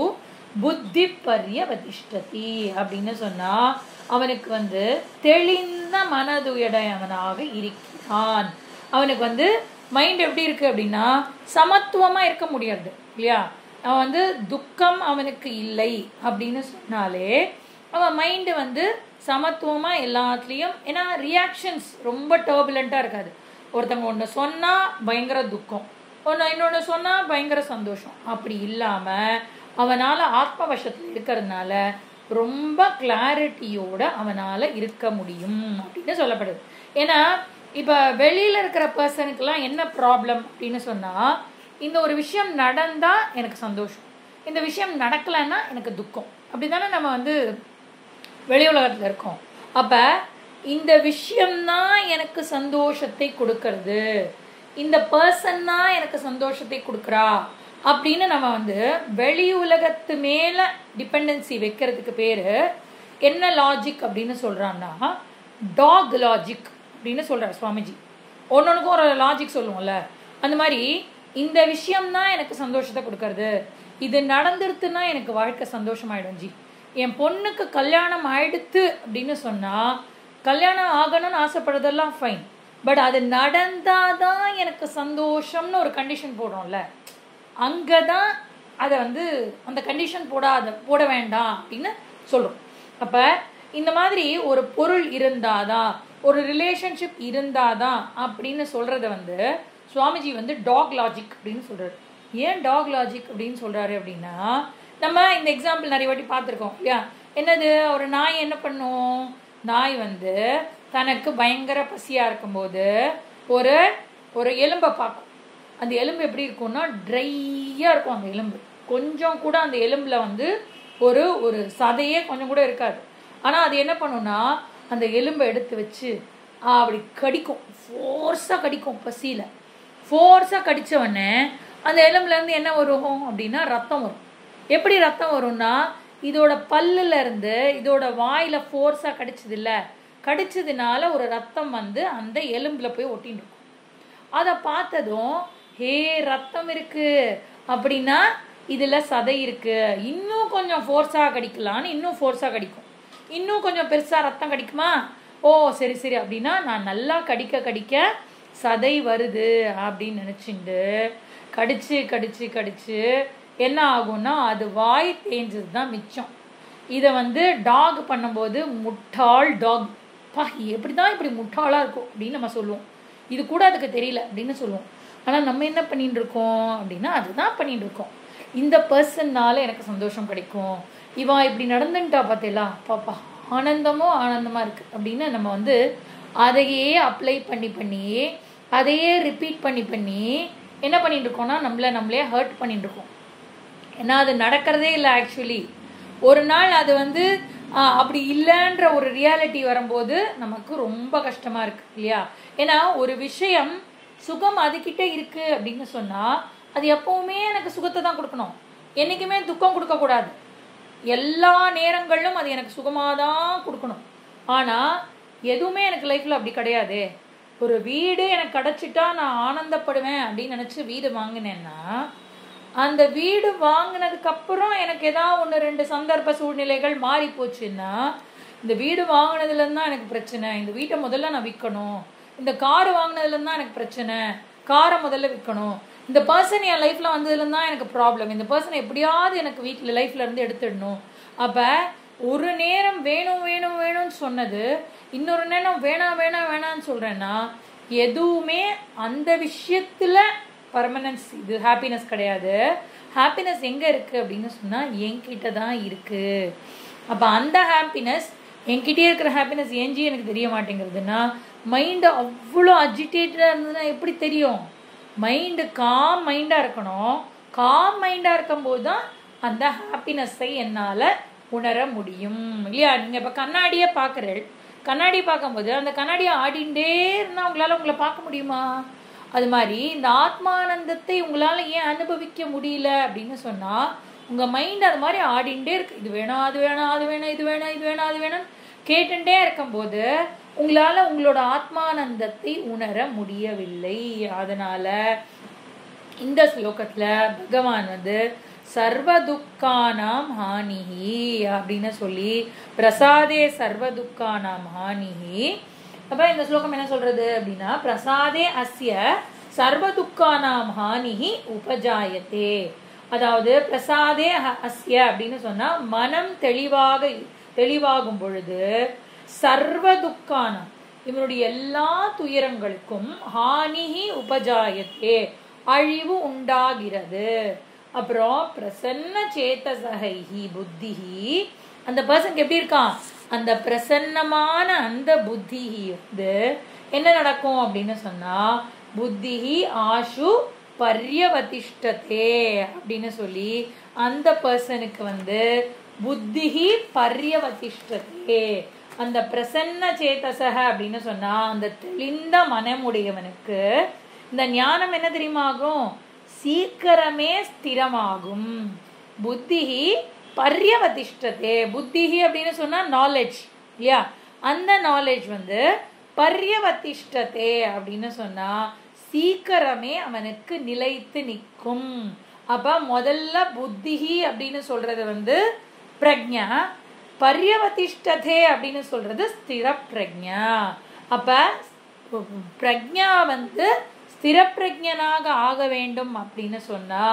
புத்தி பர்யவதிஷ்டதி அப்படின்னு சொன்னா அவனுக்கு வந்து தெளிந்த மனதுடையவனாக இருக்கிறான். அவனுக்கு வந்து மைண்ட் எப்படி இருக்கு அப்படின்னா சமத்துவமா இருக்க முடியாது இல்லையா. அவன் வந்து துக்கம் அவனுக்கு இல்லை அப்படின்னு சொன்னாலே அவன் மைண்டு வந்து சமத்துவமா எல்லாத்துலயும், ஏன்னா ரியாக்ஷன்ஸ் ரொம்ப டர்புலண்டா இருக்காது. ஒருத்தவங்க ஒன்று சொன்னா பயங்கர துக்கம், இன்னொன்று சொன்னா பயங்கர சந்தோஷம், அப்படி இல்லாம அவனால ஆத்மவசத்துல இருக்கிறதுனால ரொம்ப கிளாரிட்டியோட அவனால இருக்க முடியும் அப்படின்னு சொல்லப்படுது. ஏன்னா இப்ப வெளியில இருக்கிற பர்சனுக்கெல்லாம் என்ன ப்ராப்ளம் அப்படின்னு சொன்னா, இந்த ஒரு விஷயம் நடந்தா எனக்கு சந்தோஷம், இந்த விஷயம் நடக்கலைன்னா எனக்கு துக்கம், அப்படித்தானே நம்ம வந்து வெளி உலகத்துல இருக்கோம். அப்ப இந்த விஷயம்தான் எனக்கு சந்தோஷத்தை கொடுக்கறது, இந்த பர்சன் தான் எனக்கு சந்தோஷத்தை கொடுக்குறா அப்படின்னு நம்ம வந்து வெளி உலகத்து மேல டிபெண்டன்சி வைக்கிறதுக்கு பேரு என்ன லாஜிக் அப்படின்னு சொல்றான்னா டாக் லாஜிக் அப்படின்னு சொல்றாரு சுவாமிஜி. ஒன்னொன்னுக்கும் ஒரு லாஜிக் சொல்லுவோம்ல, அந்த மாதிரி இந்த விஷயம்தான் எனக்கு சந்தோஷத்தை கொடுக்கறது, இது நடந்துருத்துன்னா எனக்கு வாழ்க்கை சந்தோஷமாயிடும் ஜி. என் பொண்ணுக்கு கல்யாணம் ஆயிடுத்து அப்படின்னு சொன்னா கல்யாணம் ஆகணும்னு ஆசைப்படுறதெல்லாம் ஃபைன், பட் அது நடந்தாதான் எனக்கு சந்தோஷம்னு ஒரு கண்டிஷன் போடுறோம்ல, அங்கதான் அதை வந்து அந்த கண்டிஷன் போட வேண்டாம் அப்படின்னு சொல்றோம். அப்ப இந்த மாதிரி ஒரு பொருள் இருந்தாதான், ஒரு ரிலேஷன்ஷிப் இருந்தாதான் அப்படின்னு சொல்றத வந்து சுவாமிஜி வந்து டாக் லாஜிக் அப்படின்னு சொல்றாரு. ஏன் டாக் லாஜிக் அப்படின்னு சொல்றாரு அப்படின்னா, நம்ம இந்த எக்ஸாம்பிள் நிறைய வாட்டி பார்த்துருக்கோம் இல்லையா. என்னது, ஒரு நாய் என்ன பண்ணும், நாய் வந்து தனக்கு பயங்கர பசியா இருக்கும்போது ஒரு ஒரு எலும்பை பார்க்கும். அந்த எலும்பு எப்படி இருக்கும்னா ட்ரையா இருக்கும். அந்த எலும்பு கொஞ்சம் கூட அந்த எலும்புல வந்து ஒரு ஒரு சதையே கொஞ்சம் கூட இருக்காது. ஆனா அது என்ன பண்ணும்னா அந்த எலும்பை எடுத்து வச்சு அப்படி கடிக்கும், ஃபோர்ஸா கடிக்கும். பசியில ஃபோர்ஸா கடிச்ச உடனே அந்த எலும்புல இருந்து என்ன வரும் அப்படின்னா ரத்தம் வரும். எப்படி ரத்தம் வரும்னா இதோட பல்லுல இருந்து இதோட வாயில ஃபோர்ஸா கடிச்சது இல்ல, கடிச்சதுனால ஒரு ரத்தம் வந்து அந்த எலும்புல போய் ஒட்டின்னு இருக்கும். அதை பார்த்ததும் ஹே ரத்தம் இருக்கு அப்படின்னா இதுல சதை இருக்கு, இன்னும் கொஞ்சம் ஃபோர்ஸா கடிக்கலான்னு இன்னும் ஃபோர்ஸா கடிக்கும். இன்னும் கொஞ்சம் பெருசா ரத்தம் கடிக்குமா, ஓ சரி சரி அப்படின்னா நான் நல்லா கடிக்க கடிக்க சதை வருது அப்படின்னு நினைச்சுண்டு கடிச்சு கடிச்சு கடிச்சு என்ன ஆகும்னா அது வாய் தேஞ்சது தான் மிச்சம். இதை வந்து டாக் பண்ணும்போது முட்டாள் டாக், பா எப்படிதான் இப்படி முட்டாளா இருக்கும் அப்படின்னு நம்ம சொல்லுவோம். இது கூட அதுக்கு தெரியல அப்படின்னு சொல்லுவோம். ஆனா நம்ம என்ன பண்ணிட்டு இருக்கோம் அப்படின்னா அதுதான் பண்ணிட்டு இருக்கோம். இந்த பர்சன்னால எனக்கு சந்தோஷம் கிடைக்கும், இவா இப்படி நடந்துட்டா பார்த்தீங்களா பாப்பா ஆனந்தமோ ஆனந்தமா இருக்கு அப்படின்னு நம்ம வந்து அதையே அப்ளை பண்ணி பண்ணி அதையே ரிப்பீட் பண்ணி பண்ணி என்ன பண்ணிட்டு இருக்கோம்னா நம்மளே ஹர்ட் பண்ணிட்டு இருக்கோம். ஏன்னா அது நடக்கிறதே இல்லை. ஆக்சுவலி ஒரு நாள் அது வந்து அப்படி இல்லைன்ற ஒரு ரியாலிட்டி வரும்போது நமக்கு ரொம்ப கஷ்டமா இருக்கு இல்லையா. ஏன்னா ஒரு விஷயம் சுகம் அதுகிட்ட இருக்கு அப்படின்னு சொன்னா அது எப்பவுமே எனக்கு சுகத்தை தான் கொடுக்கணும், என்னைக்குமே துக்கம் கொடுக்க கூடாது. எல்லா நேரங்களிலும் அது எனக்கு சுகமாதான் கொடுக்கணும். ஆனா எதுவுமே எனக்கு லைஃப்ல அப்படி கிடையாது. ஒரு வீடு எனக்கு கிடைச்சிட்டா நான் ஆனந்தப்படுவேன் அப்படின்னு நினைச்சு வீடு வாங்கினேன்னா அந்த வீடு வாங்கினதுக்கு அப்புறம் எனக்கு ஏதாவது ஒன்று ரெண்டு சந்தர்ப்ப சூழ்நிலைகள் மாறி போச்சுன்னா இந்த வீடு வாங்கினதுல இருந்தா எனக்கு பிரச்சனை, இந்த வீட்டை முதல்ல நான் விற்கணும், இந்த கார் வாங்கினதுல இருந்தா எனக்கு பிரச்சனை, காரை முதல்ல விற்கணும், இந்த பர்சன் என் லைஃப்ல வந்ததுல இருந்தா எனக்கு ப்ராப்ளம், இந்த பர்சனை எப்படியாவது எனக்கு வீட்டுல லைஃப்ல இருந்து எடுத்துடணும். அப்ப ஒரு நேரம் வேணும் வேணும் வேணும்னு சொன்னது இன்னொரு நேரம் வேணாம் வேணாம் வேணாம்னு சொல்றேன்னா எதுவுமே அந்த விஷயத்துல பர்மனன்ஸ், இது ஹாப்பினஸ் கிடையாது. ஹாப்பினஸ் எங்கே இருக்குது அப்படின்னு சொன்னால் என்கிட்ட தான் இருக்குது. அப்போ அந்த ஹாப்பினஸ், என்கிட்டே இருக்கிற ஹாப்பினஸ் ஏஞ்சி எனக்கு தெரிய மாட்டேங்கிறதுனா, மைண்டு அவ்வளோ அஜிடேட்டடாக இருந்ததுன்னா எப்படி தெரியும்? மைண்டு காம் மைண்டாக இருக்கணும். காம் மைண்டாக இருக்கும்போது தான் அந்த ஹாப்பினஸ்ஸை என்னால் உணர முடியும் இல்லையா? நீங்கள் இப்போ கண்ணாடியை பார்க்குறேன், கண்ணாடி பார்க்கும்போது அந்த கண்ணாடியை ஆடிண்டே இருந்தால் உங்களை பார்க்க முடியுமா? அது மாதிரி இந்த ஆத்மானந்தத்தை உங்களால் ஏன் அனுபவிக்க முடியல அப்படின்னு சொன்னால், உங்கள் மைண்ட் அது மாதிரி ஆடிண்டே இருக்கு. இது வேணும், அது வேணும், அது வேணும், இது வேணும், இது வேணும், அது வேணும் கேட்டுட்டே இருக்கும்போது உங்களால் உங்களோட ஆத்மானந்தத்தை உணர முடியவில்லை. அதனால இந்த ஸ்லோகத்தில் பகவான் வந்து சர்வ துக்கானாம் ஹானிஹி அப்படின்னு சொல்லி, பிரசாதே சர்வ துக்கானாம் ஹானிஹி. அப்போ இந்த ஸ்லோகம் என்ன சொல்றது அப்படின்னா, பிரசாதே அஸ்ய சர்வ துக்கானாம் ஹானிஹி உபஜாயத்தே. அதாவது பிரசாதே அஸ்ய அப்படின்னு சொன்னா மனம் தெளிவாகும் பொழுது சர்வ துக்கானம், இவனுடைய எல்லா துயரங்களுக்கும் ஹானிஹி உபஜாயத்தே, அழிவு உண்டாகிறது. அப்புறம் பிரசன்ன சேதசஹி புத்திஹி, அந்த பர்சனுக்கு எப்படி இருக்கான்? அந்த பிரசன்னமான அந்த புத்திஹி வந்து என்ன நடக்கும் அப்படின்னு சொன்னா, புத்திஹி ஆஷு பர்யவதிஷ்டதே அப்படின்னு சொல்லி அந்த பர்சனுக்கு வந்து புத்திஹி பர்யவதிஷ்டதே, அந்த பிரசன்ன சேதசக அப்படின்னு சொன்னா அந்த தெளிந்த மனமுடையவனுக்கு இந்த ஞானம் என்ன தெரியுமா ஆகும்? சீக்கிரமே ஸ்திரமாகும். புத்திஹி பர்யவதிஷ்டதே, புத்திஹி அப்படின்னு சொன்னா நாலேஜ் இல்லையா? அந்த நாலேஜ் வந்து பர்யவதிஷ்டதே அப்படின்னு சொன்னா சீக்கிரமே அவனுக்கு நிலைத்து நிற்கும். அப்ப முதல்ல புத்திஹி அப்படின்னு சொல்றது வந்து பிரக்ஞா, பர்யவதிஷ்டதே அப்படின்னு சொல்றது ஸ்திர பிரக்ஞா. அப்ப பிரக்ஞா வந்து ஸ்திர பிரக்ஞனாக ஆக வேண்டும் அப்படின்னு சொன்னா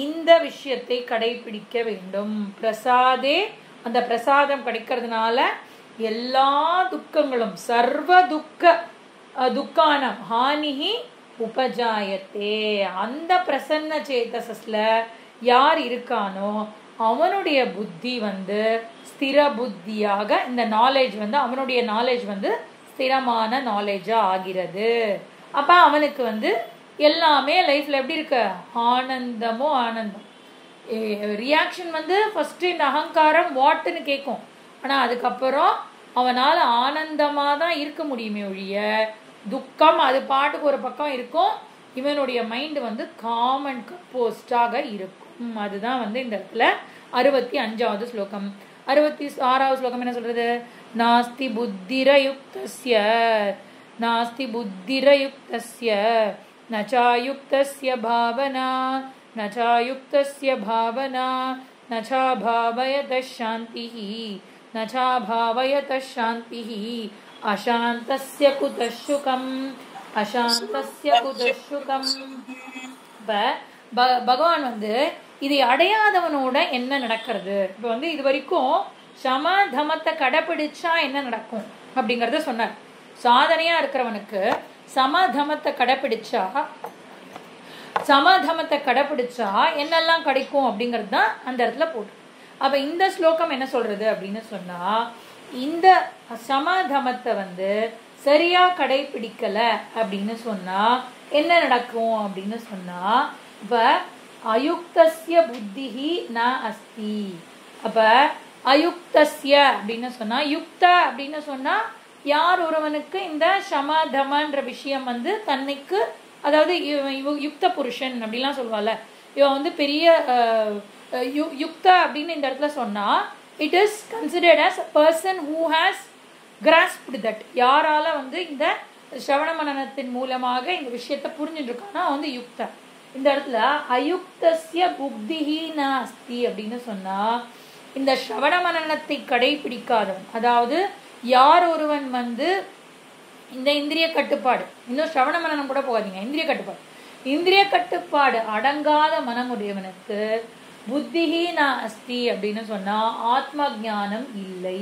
இந்த விஷயத்தை கடைபிடிக்க வேண்டும். பிரசாதே, அந்த பிரசாதம் கிடைக்கிறதுனால எல்லா துக்கங்களும் சர்வ துக்கானம் ஹானிஹி உபஜாயத்தே. அந்த பிரசன்ன சேதசஸ்ல யார் இருக்கானோ அவனுடைய புத்தி வந்து ஸ்திர புத்தியாக, இந்த நாலேஜ் வந்து அவனுடைய நாலேஜ் வந்து ஸ்திரமான நாலேஜா ஆகிறது. அப்ப அவனுக்கு வந்து எல்லாமே லைஃப்ல எப்படி இருக்கு? ஆனந்தமோ ஆனந்தம். ரியாக்ஷன் வந்து ஃபர்ஸ்ட் இந்த அகங்காரம் வாட்டுன்னு கேட்கும், ஆனா அதுக்கப்புறம் அவனால ஆனந்தமா தான் இருக்க முடியுமே ஒழிய துக்கம் அது பாட்டுக்கு ஒரு பக்கம் இருக்கும். இவனுடைய மைண்ட் வந்து காம் அண்ட் கம்போஸ்டாக இருக்கும். அதுதான் வந்து இந்த இடத்துல 65வது ஸ்லோகம். 66வது ஸ்லோகம் என்ன சொல்றது? நாஸ்தி புத்திரயுக்தஸ்ய நாஸ்தி புத்திரயுக்தஸ்ய நசாயுக்தஸ்ய பாவனா நசாயுக்தஸ்ய பாவனா நசா பாவயத சாந்திஹி நசா பாவயத சாந்திஹி அசாந்தஸ்ய குதசுகம் அசாந்தஸ்ய குதசுகம். பகவான் வந்து இதை அடையாதவனோட என்ன நடக்கிறது? இப்போ வந்து இது வரைக்கும் சமதமத்தை கடைபிடிச்சா என்ன நடக்கும் அப்படிங்கறத சொன்னார். சாதனையா இருக்கிறவனுக்கு சமதமத்தை கடைபிடிச்சா என்னெல்லாம் கிடைக்கும் அப்படிங்கிறது தான் அந்த இடத்துல போட்டு. அப்ப இந்த ஸ்லோகம் என்ன சொல்றது அப்படின்னு சொன்னா, இந்த சமதமத்தை வந்து சரியா கடைபிடிக்கல அப்படின்னு சொன்னா என்ன நடக்கும் அப்படின்னு சொன்னா, இப்ப அயுக்தஸ்ய புத்திஹி ந அஸ்தி. அப்ப அயுக்தஸ்ய அப்படின்னு சொன்னா, யுக்த அப்படின்னு சொன்னா யார் ஒருவனுக்கு இந்த சமதமன்ற விஷயம் வந்து தன்னைக்கு, அதாவது யுக்த புருஷன் அப்படிலாம் சொல்லுவாள், இவன் வந்து பெரிய யுக்த அப்படின்னு இந்த இடத்துல சொன்னா it is considered as a person who has grasped that. யாரால வந்து இந்த ஸ்ரவண மனனத்தின் மூலமாக இந்த விஷயத்தை புரிஞ்சுட்டு இருக்கானா வந்து யுக்த. இந்த இடத்துல அயுக்தஸ்ய புத்திஹி ந அஸ்தி அப்படின்னு சொன்னா இந்த ஸ்ரவண மனனத்தை கடைபிடிக்காதவன், அதாவது யார் ஒருவன் வந்து இந்த இந்திரிய கட்டுப்பாடு, இன்னும் ஸ்ரவண மனனம் கூட போகாதீங்க, இந்திரிய கட்டுப்பாடு அடங்காத மனமுடையவனுக்கு புத்திஹி ந அஸ்தி அப்படின்னு சொன்னா ஆத்ம ஞானம் இல்லை.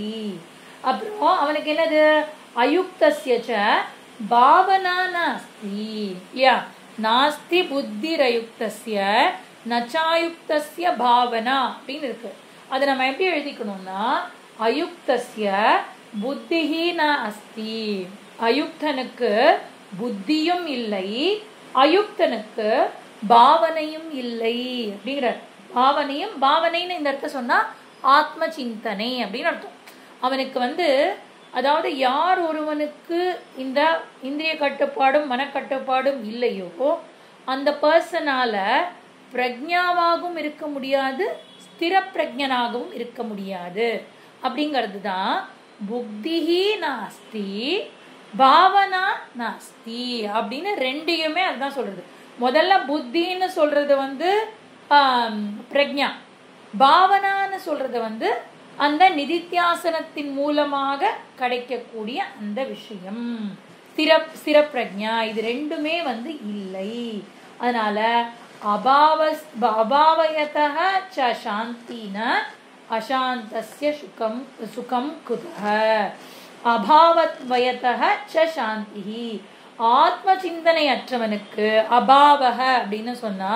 அப்புறம் அவனுக்கு என்னது? அயுக்தஸ்ய பாவனா ந அஸ்தி இல்லையா? நாஸ்தி புத்திரயுக்தஸ்ய நச்சாயுக்தஸ்ய பாவனா அப்படின்னு இருக்கு. அதை நம்ம எப்படி எழுதிக்கணும்னா அயுக்தஸ்ய புத்திஹி ந அஸ்தி. அயுக்தனுக்கு புத்தியும் இல்லை, அயுக்தனுக்கு பாவனையும் இல்லை அப்படிங்கிறார். பாவனைன்னு இந்த இடத்த சொன்னா ஆத்ம சிந்தனை அப்படின்னு அர்த்தம். அவனுக்கு அதாவது யார் ஒருவனுக்கு இந்த இந்திரிய கட்டுப்பாடும் மனக்கட்டுப்பாடும் இல்லையோ அந்த பர்சனால பிரக்ஞாவாகவும் இருக்க முடியாது, ஸ்திர பிரக்ஞனாகவும் இருக்க முடியாது. அப்படிங்கிறது தான் புத்திஹி நாஸ்தி பாவனா நாஸ்தி அப்படின்னு ரெண்டையுமே அதுதான் சொல்றது. முதல்ல புத்தின்னு சொல்றது பிரக்ஞா, பாவனான்னு சொல்றது அந்த நிதித்தியாசனத்தின் மூலமாக கிடைக்கக்கூடிய அந்த விஷயம் ஸ்திர பிரக்ஞா. இது ரெண்டுமே இல்லை. அதனால அபாவயதஹ ச சாந்தின அசாந்தஸ்ய சுகம் குதஹ. அபாவத்வயதஹ ச சாந்திஹி. ஆத்ம சிந்தனை அற்றவனுக்கு அபாவக அப்படின்னு சொன்னா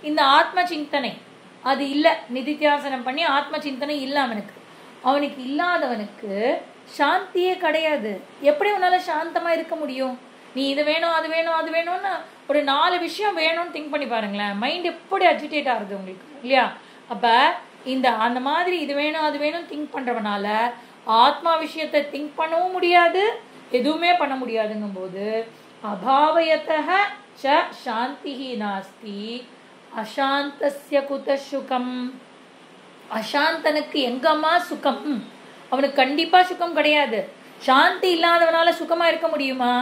இந்த ஆத்ம சிந்தனை அது இல்ல. நிதித்தியாசனம் பண்ணி ஆத்ம சிந்தனை இல்ல அவனுக்கு இல்லாதவனுக்கு சாந்தியே கிடையாது. எப்படி உன்னால சாந்தமா இருக்க முடியும்? நீ இது வேணும் அது வேணும் அது வேணும்னு ஒரு 4 விஷயம் வேணும்னு திங்க் பண்ணி பாருங்களேன், மைண்ட் எப்படி அஜிடேட் ஆகுது உங்களுக்கு இல்லையா? அப்ப அந்த மாதிரி இது வேணும் அது வேணும் திங்க் பண்றவனால ஆத்மா விஷயத்தை திங்க் பண்ணவும் முடியாது, எதுவுமே பண்ண முடியாதுங்கும் போது அபாவயதஹ ச சாந்திஹி நாஸ்தி அசாந்தஸ்ய குத சுகம். அசாந்தனுக்கு எங்கம்மா சுகம்? அவனுக்கு கண்டிப்பா சுகம் கிடையாது. சாந்தி இல்லாதவனால சுகமா இருக்க முடியுமா?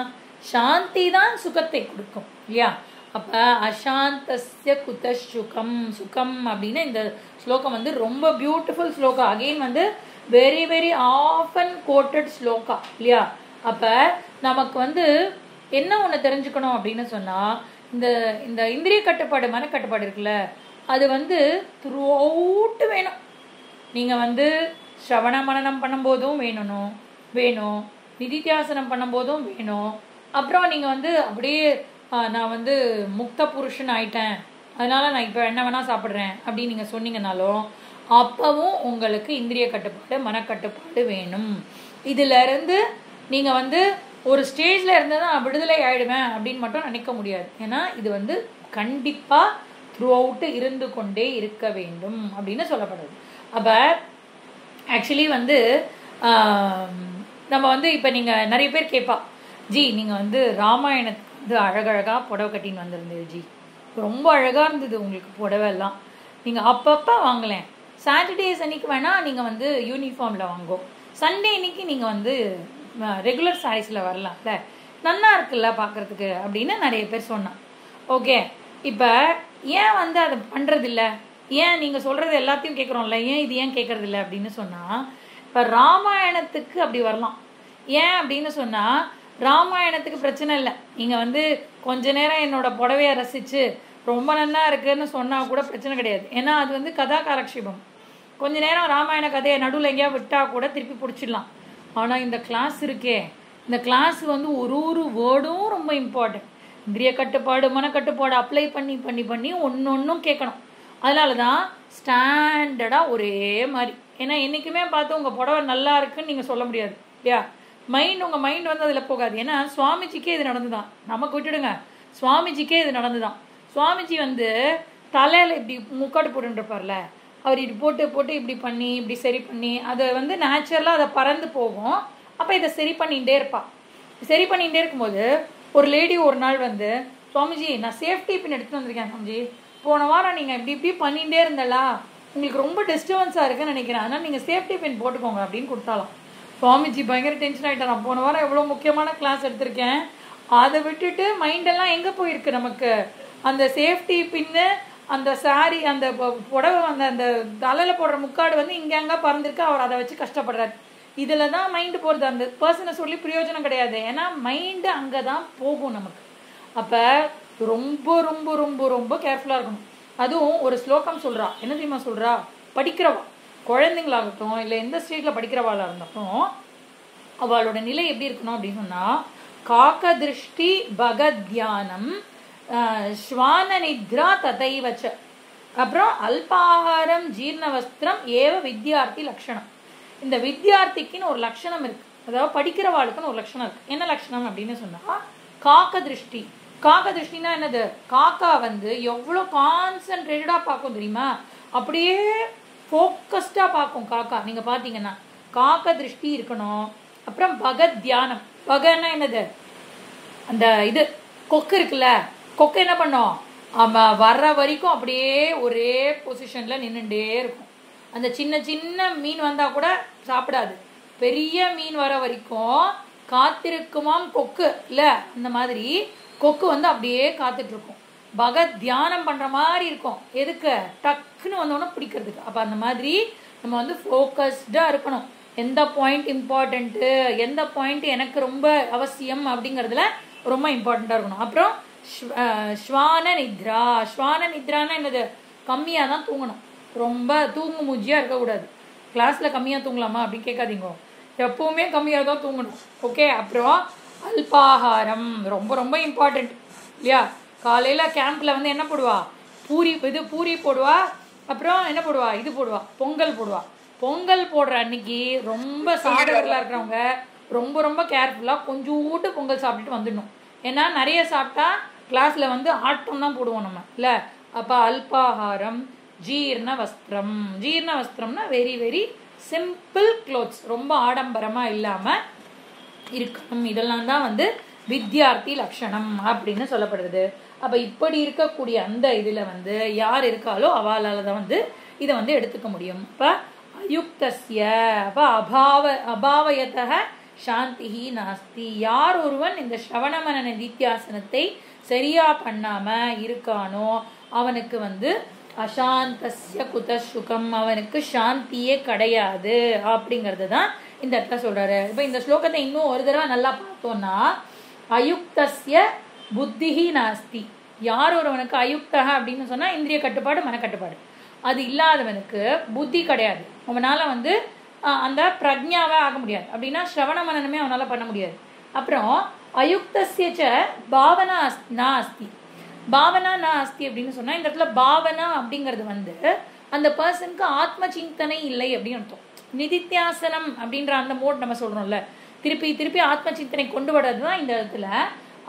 சாந்தி தான் சுகத்தை கொடுக்கும் இல்லையா? அப்ப அசாந்தஸ்ய குத சுகம். சுகம் அப்படின்னு இந்த ஸ்லோகம் ரொம்ப beautiful shloka. Again very very often quoted shloka இல்லையா? அப்ப நமக்கு என்ன ஒண்ணு தெரிஞ்சுக்கணும் அப்படின்னு சொன்னா இந்த இந்த இந்திரிய கட்டுப்பாடு மனக்கட்டுப்பாடு இருக்குல்ல, அது த்ரூ அவுட் வேணும். நீங்க ஸ்ரவண மனனம் பண்ணும்போதும் வேணும், நிதித்தியாசனம் பண்ணும்போதும் வேணும். அப்புறம் நீங்க அப்படியே நான் முக்த புருஷன் ஆயிட்டேன், அதனால நான் இப்போ என்ன வேணா சாப்பிட்றேன் அப்படின்னு நீங்க சொன்னீங்கன்னாலும் அப்பவும் உங்களுக்கு இந்திரிய கட்டுப்பாடு மனக்கட்டுப்பாடு வேணும். இதுல இருந்து நீங்க ஒரு ஸ்டேஜ்ல இருந்துதான் விடுதலை ஆயிடுவேன் அப்படின்னு மட்டும் நினைக்க முடியாது. ஏன்னா இது கண்டிப்பா த்ரூ அவுட் இருந்து கொண்டே இருக்க வேண்டும் அப்படின்னு சொல்லப்படுது. அப்ப ஆக்சுவலி நம்ம இப்ப நீங்க நிறைய பேர் கேட்பா, ஜி நீங்க ராமாயணத்துக்கு அழகழகா புடவை கட்டின்னு வந்திருந்தது ஜி, ரொம்ப அழகா இருந்தது உங்களுக்கு புடவை எல்லாம், நீங்க அப்பப்ப வாங்கலேன், சாட்டர்டேஸ் அன்னைக்கு வேணா நீங்க யூனிஃபார்ம்ல வாங்கும், சண்டே இன்னைக்கு நீங்க ரெகுலர் சாரீஸ்ல வரலாம்ல, நல்லா இருக்குல்ல பாக்குறதுக்கு அப்படின்னு நிறைய பேர் சொன்னான். ஓகே, இப்ப ஏன் அதை பண்றது இல்ல, ஏன் நீங்க சொல்றது எல்லாத்தையும் கேட்கறோம்ல, ஏன் இது ஏன் கேட்கறது இல்லை அப்படின்னு சொன்னா, இப்ப ராமாயணத்துக்கு அப்படி வரலாம். ஏன் அப்படின்னு சொன்னா ராமாயணத்துக்கு பிரச்சனை இல்லை, நீங்க கொஞ்ச நேரம் என்னோட புடவைய ரசிச்சு ரொம்ப நல்லா இருக்குன்னு சொன்னா கூட பிரச்சனை கிடையாது. ஏன்னா அது கதா காலக்ஷேபம், கொஞ்ச நேரம் ராமாயண கதையை நடுவில் எங்கேயா விட்டா கூட திருப்பி பிடிச்சிடலாம். ஆனா இந்த கிளாஸ் இருக்கே, இந்த கிளாஸ் ஒரு வேர்டும் ரொம்ப இம்பார்ட்டன்ட். இந்திரிய கட்டுப்பாடு மனக்கட்டுப்பாடு அப்ளை பண்ணி பண்ணி பண்ணி ஒன்னொன்னும் கேட்கணும். அதனாலதான் ஸ்டாண்டர்டா ஒரே மாதிரி. ஏன்னா என்னைக்குமே பார்த்து உங்க புடவை நல்லா இருக்குன்னு நீங்க சொல்ல முடியாது இல்லையா? உங்க மைண்ட் அதுல போகாது. ஏன்னா சுவாமிஜிக்கே இது நடந்துதான், நமக்கு விட்டுடுங்க, சுவாமிஜிக்கே இது நடந்துதான். சுவாமிஜி தலையில இப்படி முக்காடு போட்டு இருப்பார்ல, அவர் இப்படி போட்டு போட்டு இப்படி பண்ணி இப்படி சரி பண்ணி அதை நேச்சுரலா அதை பறந்து போகும். அப்ப இதை சரி பண்ணிட்டே இருப்பா. சரி பண்ணிட்டே இருக்கும்போது ஒரு லேடி ஒரு நாள் சுவாமிஜி நான் சேஃப்டி பின் எடுத்துட்டு வந்திருக்கேன் சுவாமிஜி, போன வாரம் நீங்க இப்படி இப்படி பண்ணிட்டே இருந்தலா, உங்களுக்கு ரொம்ப டிஸ்டர்பன்ஸா இருக்குன்னு நினைக்கிறேன், அதனால நீங்க சேஃப்டி பின் போட்டுக்கோங்க அப்படின்னு கொடுத்தாலாம். சுவாமிஜி பயங்கர டென்ஷன் ஆயிட்டாராம், போன வாரம் எவ்வளவு முக்கியமான கிளாஸ் எடுத்திருக்கேன், அதை விட்டுட்டு மைண்ட் எல்லாம் எங்க போயிருக்கு நமக்கு, அந்த சேஃப்டி பின்னு அந்த சாரி அந்த புடவை அந்த தலையில போடுற முக்காடு இங்க அங்க பறந்துருக்கு, அவர் அதை வச்சு கஷ்டப்படுறாரு. இதுலதான் மைண்ட் போறது, அந்த பர்சனை சொல்லி பிரயோஜனம் கிடையாது. ஏன்னா மைண்ட் அங்கதான் போகும் நமக்கு. அப்ப ரொம்ப ரொம்ப ரொம்ப ரொம்ப கேர்ஃபுல்லா இருக்கணும். அதுவும் ஒரு ஸ்லோகம் சொல்றா, என்ன தெரியுமா சொல்றா, படிக்கிறவா குழந்தைங்களாகட்டும் இல்ல எந்த ஸ்டேட்ல படிக்கிறவாளா இருந்தாலும் அவளோட நிலை எப்படி இருக்கணும் அப்படின்னு சொன்னா, காக்க திருஷ்டி பகத்யானம் ஸ்வான நித்ரா ததைவச்ச. அப்புறம் அல்பாகாரம் ஜீர்ண வஸ்திரம் ஏவ வித்யார்த்தி லட்சணம். இந்த வித்யார்த்திக்குன்னு ஒரு லட்சணம் இருக்கு, அதாவது படிக்கிறவாளுக்குன்னு ஒரு லட்சணம் இருக்கு. என்ன லட்சணம் அப்படின்னு சொன்னா காக்க திருஷ்டி. காக்க திருஷ்டினா என்னது? காக்கா வந்து எவ்வளோ கான்சென்ட்ரேட்டடா பார்க்கும் தெரியுமா? அப்படியே ஃபோக்கஸ்டா பார்க்கும் காக்கா. நீங்க பாத்தீங்கன்னா காக்க திருஷ்டி இருக்கணும். அப்புறம் பகத் தியானம். பகன்னா என்னது? அந்த இது கொக்கு இருக்குல்ல, கொக்கு என்ன பண்ணும்? வர்ற வரைக்கும் அப்படியே ஒரே பொசிஷன்ல நின்றுட்டே இருக்கும். அந்த சின்ன சின்ன மீன் வந்தா கூட சாப்பிடாது, பெரிய மீன் வர வரைக்கும் காத்திருக்குமாம் கொக்கு இல்ல. அந்த மாதிரி கொக்கு வந்து அப்படியே காத்துட்டு இருக்கும். பகத் தியானம் பண்ற மாதிரி இருக்கும். எதுக்கு? டக்குன்னு வந்தோன்னா பிடிக்கிறதுக்கு. அப்ப அந்த மாதிரி நம்ம வந்து ஃபோக்கஸ்டா இருக்கணும். எந்த பாயிண்ட் இம்பார்ட்டன்ட்டு, எந்த பாயிண்ட் எனக்கு ரொம்ப அவசியம் அப்படிங்கிறதுல ரொம்ப இம்பார்ட்டண்டா இருக்கணும். அப்புறம் ஸ்வான நித்ரா. ஸ்வான நித்ரான்னா என்னது? கம்மியா தான் தூங்கணும், ரொம்ப தூங்கு மூஞ்சியா இருக்கக்கூடாது. கிளாஸ்ல கம்மியா தூங்கலாமா அப்படின்னு கேட்காதீங்க, எப்பவுமே கம்மியா தான் தூங்கணும். ஓகே. அப்புறம் அல்பாகாரம் ரொம்ப ரொம்ப இம்பார்ட்டன்ட் இல்லையா? காலையில கேம்ப்ல வந்து என்ன போடுவா? பூரி போடுவா. அப்புறம் என்ன போடுவா? இது போடுவா, பொங்கல் போடுவா. பொங்கல் போடுற அன்னைக்கு ரொம்ப சாப்பிட்றதுல இருக்கிறவங்க ரொம்ப ரொம்ப கேர்ஃபுல்லா கொஞ்சோட்டு பொங்கல் சாப்பிட்டுட்டு வந்துடணும். ஏன்னா நிறைய சாப்பிட்டா கிளாஸ்ல வந்து ஆட்டம் தான் போடுவோம் நம்ம இல்ல. அப்ப அல்பாகாரம் ஜீர்ண வஸ்திரம். ஜீர்ண வஸ்திரம்னா வெரி வெரி சிம்பிள் க்ளோத்ஸ், ரொம்ப ஆடம்பரமா இல்லாம இருக்கணும். இதெல்லாம் தான் வந்து வித்யார்த்தி லட்சணம் அப்படின்னு சொல்லப்படுறது. அப்ப இப்படி இருக்கக்கூடிய அந்த இதுல வந்து யார் இருக்காலோ அவளால தான் வந்து இதை வந்து எடுத்துக்க முடியும். அப்ப அயுக்தஸ்ய அப்ப அபாவயதः சாந்திஹி நாஸ்தி. யார் ஒருவன் இந்த ஸ்ரவண மனன நித்யாசனத்தை சரியா பண்ணாம இருக்கானோ அவனுக்கு வந்து அசாந்தஸ்ய குதசுகம், அவனுக்கு சாந்தியே கிடையாது அப்படிங்கிறது தான் இந்த இடத்துல சொல்றாரு. இப்ப இந்த ஸ்லோகத்தை இன்னும் ஒரு தடவை நல்லா பார்த்தோம்னா அயுக்தஸ்ய புத்திஹி நாஸ்தி. யார் ஒருவனுக்கு அயுக்தக அப்படின்னு சொன்னா இந்திரிய கட்டுப்பாடு மனக்கட்டுப்பாடு அது இல்லாதவனுக்கு புத்தி கிடையாது. அவனால வந்து அந்த பிரக்ஞாவே ஆக முடியாது. அப்படின்னா ஸ்ரவண மனனமே அவனால பண்ண முடியாது. அப்புறம் அயுக்தஸ்யச்ச பாவனா நாஸ்தி. பாவனா நாஸ்தி அப்படின்னு சொன்னா இந்த இடத்துல பாவனா அப்படிங்கிறது வந்து அந்த பர்சனுக்கு ஆத்ம சிந்தனை இல்லை அப்படின்னு அர்த்தம். நிதித்தியாசனம் அப்படின்ற அந்த மோட் நம்ம சொல்றோம்ல, திருப்பி திருப்பி ஆத்ம சிந்தனை கொண்டு வர்றதுதான் இந்த இடத்துல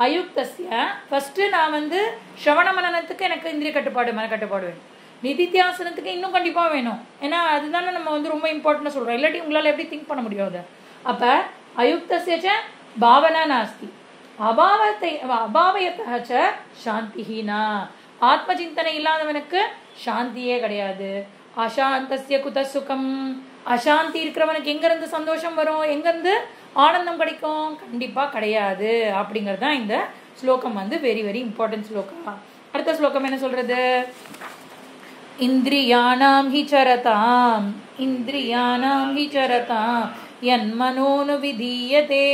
அயுக்தஸ்ய. ஃபர்ஸ்ட் நான் வந்து ஸ்ரவண மனனத்துக்கு எனக்கு இந்திரிய கட்டுப்பாடு மனக்கட்டுப்பாடு வேணும், நிதித்தியாசனத்துக்கு இன்னும் கண்டிப்பா வேணும். ஏன்னா அதுதானே நம்ம வந்து ரொம்ப இம்பார்ட்டன்ட் சொல்றோம். இல்லாட்டி உங்களால எப்படி திங்க் பண்ண முடியாது? அப்ப அயுக்தஸ்யச்ச பாவனா நாஸ்தி அபாவயத்தஹ சாந்திஹீனா. ஆத்ம சிந்தனை இல்லாதவனுக்கு சாந்தியே கிடையாது. அசாந்தஸ்ய குதசுகம். அசாந்தி இருக்கிறவனுக்கு எங்க இருந்து சந்தோஷம் வரும், எங்க இருந்து ஆனந்தம் கிடைக்கும்? கண்டிப்பா கிடையாது. அப்படிங்கிறது தான் இந்த ஸ்லோகம் வந்து வெரி வெரி இம்பார்ட்டன்ட் ஸ்லோகம். அடுத்த ஸ்லோகம் என்ன சொல்றது? இந்திரியாணாம் ஹி சரதாம் இந்திரியாணாம் ஹி சரதாம் யன்மனோனு விதீயதே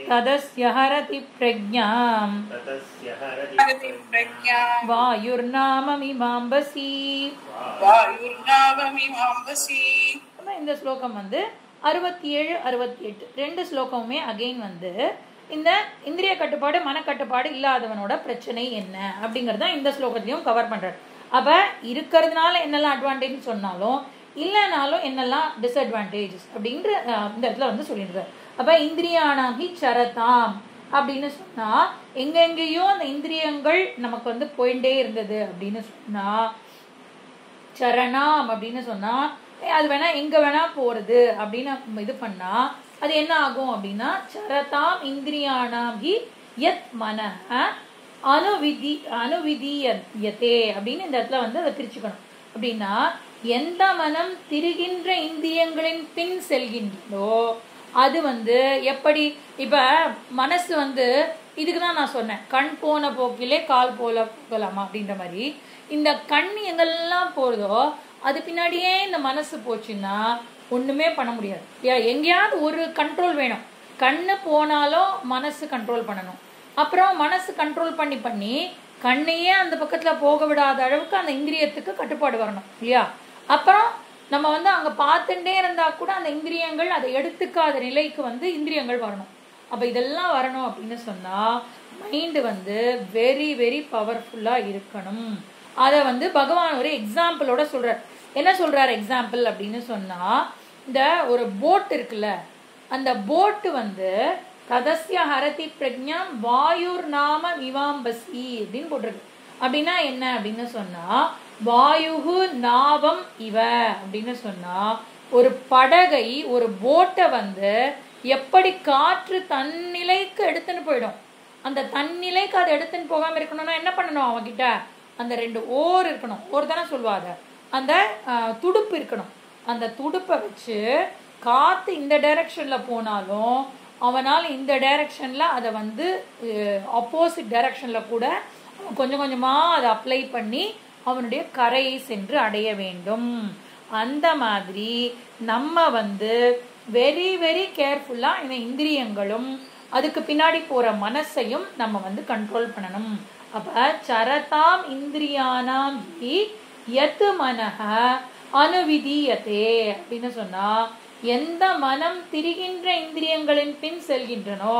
ததஸ்ய ஹரதி பிரக்ஞாம் வாயுர்நாமமிமாம்பசி. இந்த ஸ்லோகம் வந்து 67 68 ரெண்டு ஸ்லோகமுமே அகைன் வந்து இந்த இந்திரிய கட்டுப்பாடு மனக்கட்டுப்பாடு இல்லாதவனோட பிரச்சனை என்ன அப்படிங்கறத இந்த ஸ்லோகத்திலையும் கவர் பண்றாரு. அப்ப இருக்கிறதுனால என்னெல்லாம் அட்வான்டேஜ் சொன்னாலும் இல்லைனாலும் என்னெல்லாம் டிஸ்அட்வான்டேஜஸ் அப்படின்ற இந்த இடத்துல வந்து சொல்லிடுறாரு. அப்ப இந்திரியானாகி சரதாம் அப்படின்னு சொன்னா எங்கெங்கேயோ அந்த இந்திரியங்கள் நமக்கு வந்து போயிட்டே இருந்தது அப்படின்னு சொன்னா, சரணாம் அப்படின்னு சொன்னா அது வேணா எங்க வேணா போறது அப்படின்னு இது பண்ணா அது என்ன ஆகும் அப்படின்னா சரதாம் இந்திரியானாம் ஹி யத் மனஹ அனுவிதீயதே அப்படின்னு இந்த இடத்துல வந்து அதை பிரிச்சுக்கணும். அப்படின்னா எந்த மனம் திரிகின்ற இந்திரியங்களின் பின் செல்கின்றதோ அது வந்து எப்படி, இப்ப மனசு வந்து இதுக்குதான் நான் சொன்னேன் கண் போன போக்கிலே கால் போல போகலாமா அப்படின்ற மாதிரி. இந்த கண் எங்கெல்லாம் போறதோ அது பின்னாடியே இந்த மனசு போச்சுன்னா ஒண்ணுமே பண்ண முடியாது. எங்கேயாவது ஒரு கண்ட்ரோல் வேணும். கண்ணு போனாலும் மனசு கண்ட்ரோல் பண்ணணும். அப்புறம் மனசு கண்ட்ரோல் பண்ணி பண்ணி கண்ணையே அந்த பக்கத்துல போக விடாத அளவுக்கு அந்த இந்திரியத்துக்கு கட்டுப்பாடு வரணும் இல்லையா? அப்புறம் நம்ம வந்து அங்க பார்த்துட்டே இருந்தா கூட அந்த இந்திரியங்கள் அதை எடுத்துக்காத நிலைக்கு வந்து இந்திரியங்கள் வரணும். அப்போ இதெல்லாம் வரணும் அப்படின்னு சொன்னால் மைண்டு வந்து வெரி வெரி பவர்ஃபுல்லாக இருக்கணும். அதை வந்து பகவான் ஒரு எக்ஸாம்பிளோட சொல்கிறார். என்ன சொல்கிறார் எக்ஸாம்பிள் அப்படின்னு சொன்னால், இந்த ஒரு போட் இருக்குல்ல, அந்த போட்டு வந்து ததஸ்ய ஹரதி பிரக்ஞாம் வாயுர் நாம விவாம்பசி அப்படின்னு போட்டிருக்கு. அப்படின்னா என்ன அப்படின்னு சொன்னால், வாயுகு நாவம் இவ அப்படின்னு சொன்னால், ஒரு படகை ஒரு போட்டை வந்து எப்படி காற்று தன்னிலைக்கு எடுத்துன்னு போயிடும், அந்த தன்னிலைக்கு அதை எடுத்துன்னு போகாமல் இருக்கணும்னா என்ன பண்ணணும், அவன்கிட்ட அந்த 2 ஓர் இருக்கணும். ஓர் தானே சொல்லுவாங்க, அந்த துடுப்பு இருக்கணும். அந்த துடுப்பை வச்சு காற்று இந்த டைரக்ஷனில் போனாலும் அவனால் இந்த டைரக்ஷனில் அதை வந்து ஆப்போசிட் டைரக்ஷனில் கூட அவன் கொஞ்சம் கொஞ்சமாக அதை அப்ளை பண்ணி அவனுடைய கரையை சென்று அடைய வேண்டும். அந்த மாதிரி நம்ம வந்து வெரி வெரி கேர்ஃபுல்லாக இந்த இந்திரியங்களும் அதுக்கு பின்னாடி போகிற மனசையும் நம்ம வந்து கண்ட்ரோல் பண்ணணும். அப்போ சரதாம் இந்திரியானாம் யத் மனஹ அனுவிதீயதே அப்படின்னு சொன்னால், எந்த மனம் திரிகின்ற இந்திரியங்களின் பின் செல்கின்றனோ,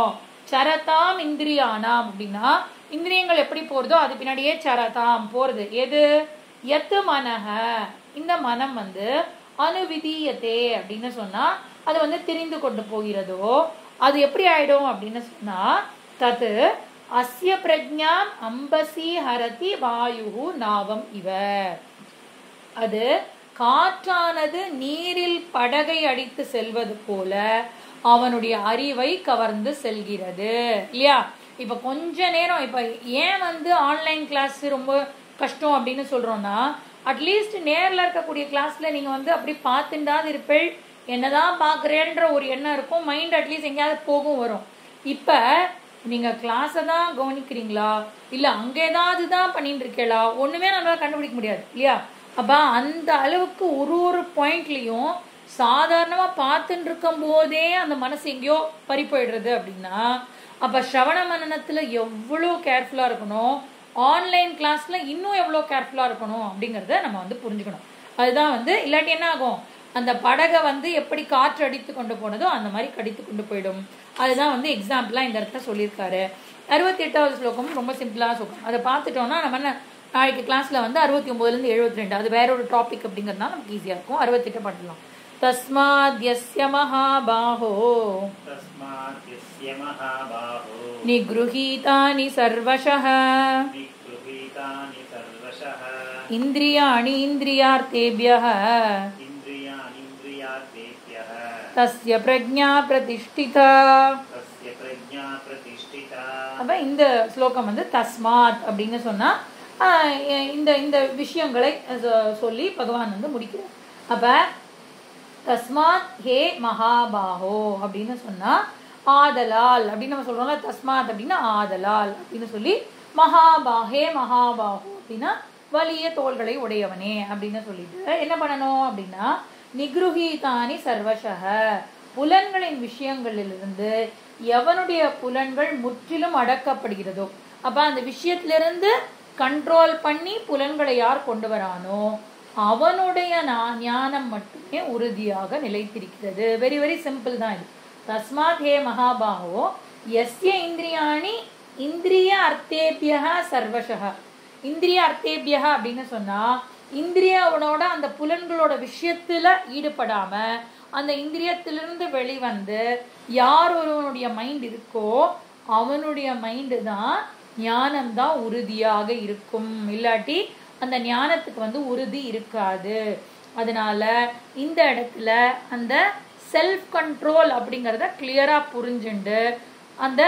சரதாம் இந்திரியானாம் அப்படின்னா இந்திரியங்கள் எப்படி போகிறதோ அது பின்னாடியே சரதாம் போகிறது. எது? யத் மனஹ, இந்த மனம் வந்து அனுவிதீயத்தே அப்படின்னு சொன்னால் அது வந்து தெரிந்து கொண்டு போகிறதோ அது எப்படி ஆயிடும் அப்படின்னு சொன்னால், தது அஸ்ய பிரஜ்ஞாம் அம்பசி ஹரதி வாயு நாவம் இவ, அது காற்றானது நீரில் படகை அடித்து செல்வது போல அவனுடைய அறிவை கவர்ந்து செல்கிறது இல்லையா? இப்போ கொஞ்ச நேரம், இப்போ ஏன் வந்து ஆன்லைன் கிளாஸ் ரொம்ப கஷ்டம் அப்படின்னு சொல்கிறோன்னா, அட்லீஸ்ட் நேரில் இருக்கக்கூடிய கிளாஸில் நீங்கள் வந்து அப்படி பார்த்துட்டாது இருப்பேள், என்னதான் பார்க்குறேன்ற ஒரு எண்ணம் இருக்கும், மைண்ட் அட்லீஸ்ட் எங்கேயாவது போகும் வரும். இப்போ நீங்கள் கிளாஸை தான் கவனிக்கிறீங்களா இல்லை அங்கே ஏதாவது தான் பண்ணிட்டு இருக்கீங்களா, ஒன்றுமே நம்மளால் கண்டுபிடிக்க முடியாது இல்லையா? அப்போ அந்த அளவுக்கு ஒரு பாயிண்ட்லேயும் சாதாரணமாக பார்த்துட்டு இருக்கும் போதே அந்த மனசு எங்கேயோ பறி போயிடுறது அப்படின்னா, அப்போ ஸ்ரவண மனனத்தில் எவ்வளோ கேர்ஃபுல்லாக இருக்கணும், ஆன்லைன் கிளாஸில் இன்னும் எவ்வளோ கேர்ஃபுல்லாக இருக்கணும் அப்படிங்கிறத நம்ம வந்து புரிஞ்சுக்கணும். அதுதான் வந்து, இல்லாட்டி என்ன ஆகும், அந்த படகை வந்து எப்படி காற்று அடித்து கொண்டு போனதோ அந்த மாதிரி கடித்து கொண்டு போயிடும். அதுதான் வந்து எக்ஸாம்பிளாக இந்த இடத்துல சொல்லியிருக்காரு. 68வது ஸ்லோகம் ரொம்ப சிம்பிளாக ஸ்லோகம், அதை பார்த்துட்டோம்னா நம்ம என்ன நாளைக்கு கிளாஸில் வந்து 69லேருந்து 72 அது வேற ஒரு டாபிக் அப்படிங்கிறதுனால நமக்கு ஈஸியாக இருக்கும். 68 பார்த்துக்கலாம். தஸ்மாத் யஸ்ய மஹாபாஹோ நிக்ருஹீதானி சர்வஷஹ இந்திரியாணி இந்திரியார்த்தேப்யஹ தஸ்ய பிரஜ்ஞா பிரதிஷ்டிதா. அப்ப இந்த ஸ்லோகம் வந்து தஸ்மாத் அப்படின்னு சொன்னா இந்த இந்த விஷயங்களை சொல்லி பகவான் வந்து முடிக்கிறார். அப்ப தஸ்மாத் ஹே மகாபாஹோ அப்படின்னு சொன்னா ஆதலால் அப்படின்னு நம்ம சொல்றோம்ல, தஸ்மாத் அப்படின்னா ஆதலால் அப்படின்னு சொல்லி, மகாபாஹே மகாபாஹோ அப்படின்னா வலிய தோள்களை உடையவனே அப்படின்னு சொல்லிட்டு என்ன பண்ணணும் அப்படின்னா, நிக்ருஹீதானி சர்வஷஹ, புலன்களின் விஷயங்களிலிருந்து எவனுடைய புலன்கள் முற்றிலும் அடக்கப்படுகிறதோ, அப்ப அந்த விஷயத்திலிருந்து கண்ட்ரோல் பண்ணி புலன்களை யார் கொண்டு வரானோ அவனுடைய ஞானம் மட்டுமே உறுதியாக நிலைத்திருக்கிறது. வெரி வெரி சிம்பிள் தான் இது. தஸ்மாத் ஹே மகாபாஹோ யஸ்ய இந்திரியாணி இந்திரிய அர்த்தேபியஹ சர்வஷஹ. இந்திரிய அர்த்தேபியஹ அப்படின்னு சொன்னா, இந்திரியோட அந்த புலன்களோட விஷயத்துல ஈடுபடாம அந்த இந்திரியத்திலிருந்து வெளிவந்து யார் ஒருவனுடைய மைண்ட் இருக்கோ அவனுடைய மைண்டு தான் ஞானம்தான் உறுதியாக இருக்கும். இல்லாட்டி அந்த ஞானத்துக்கு வந்து உறுதி இருக்காது. அதனால இந்த இடத்துல அந்த செல்ஃப் கண்ட்ரோல் அப்படிங்கிறத கிளியரா புரிஞ்சுண்டு அந்த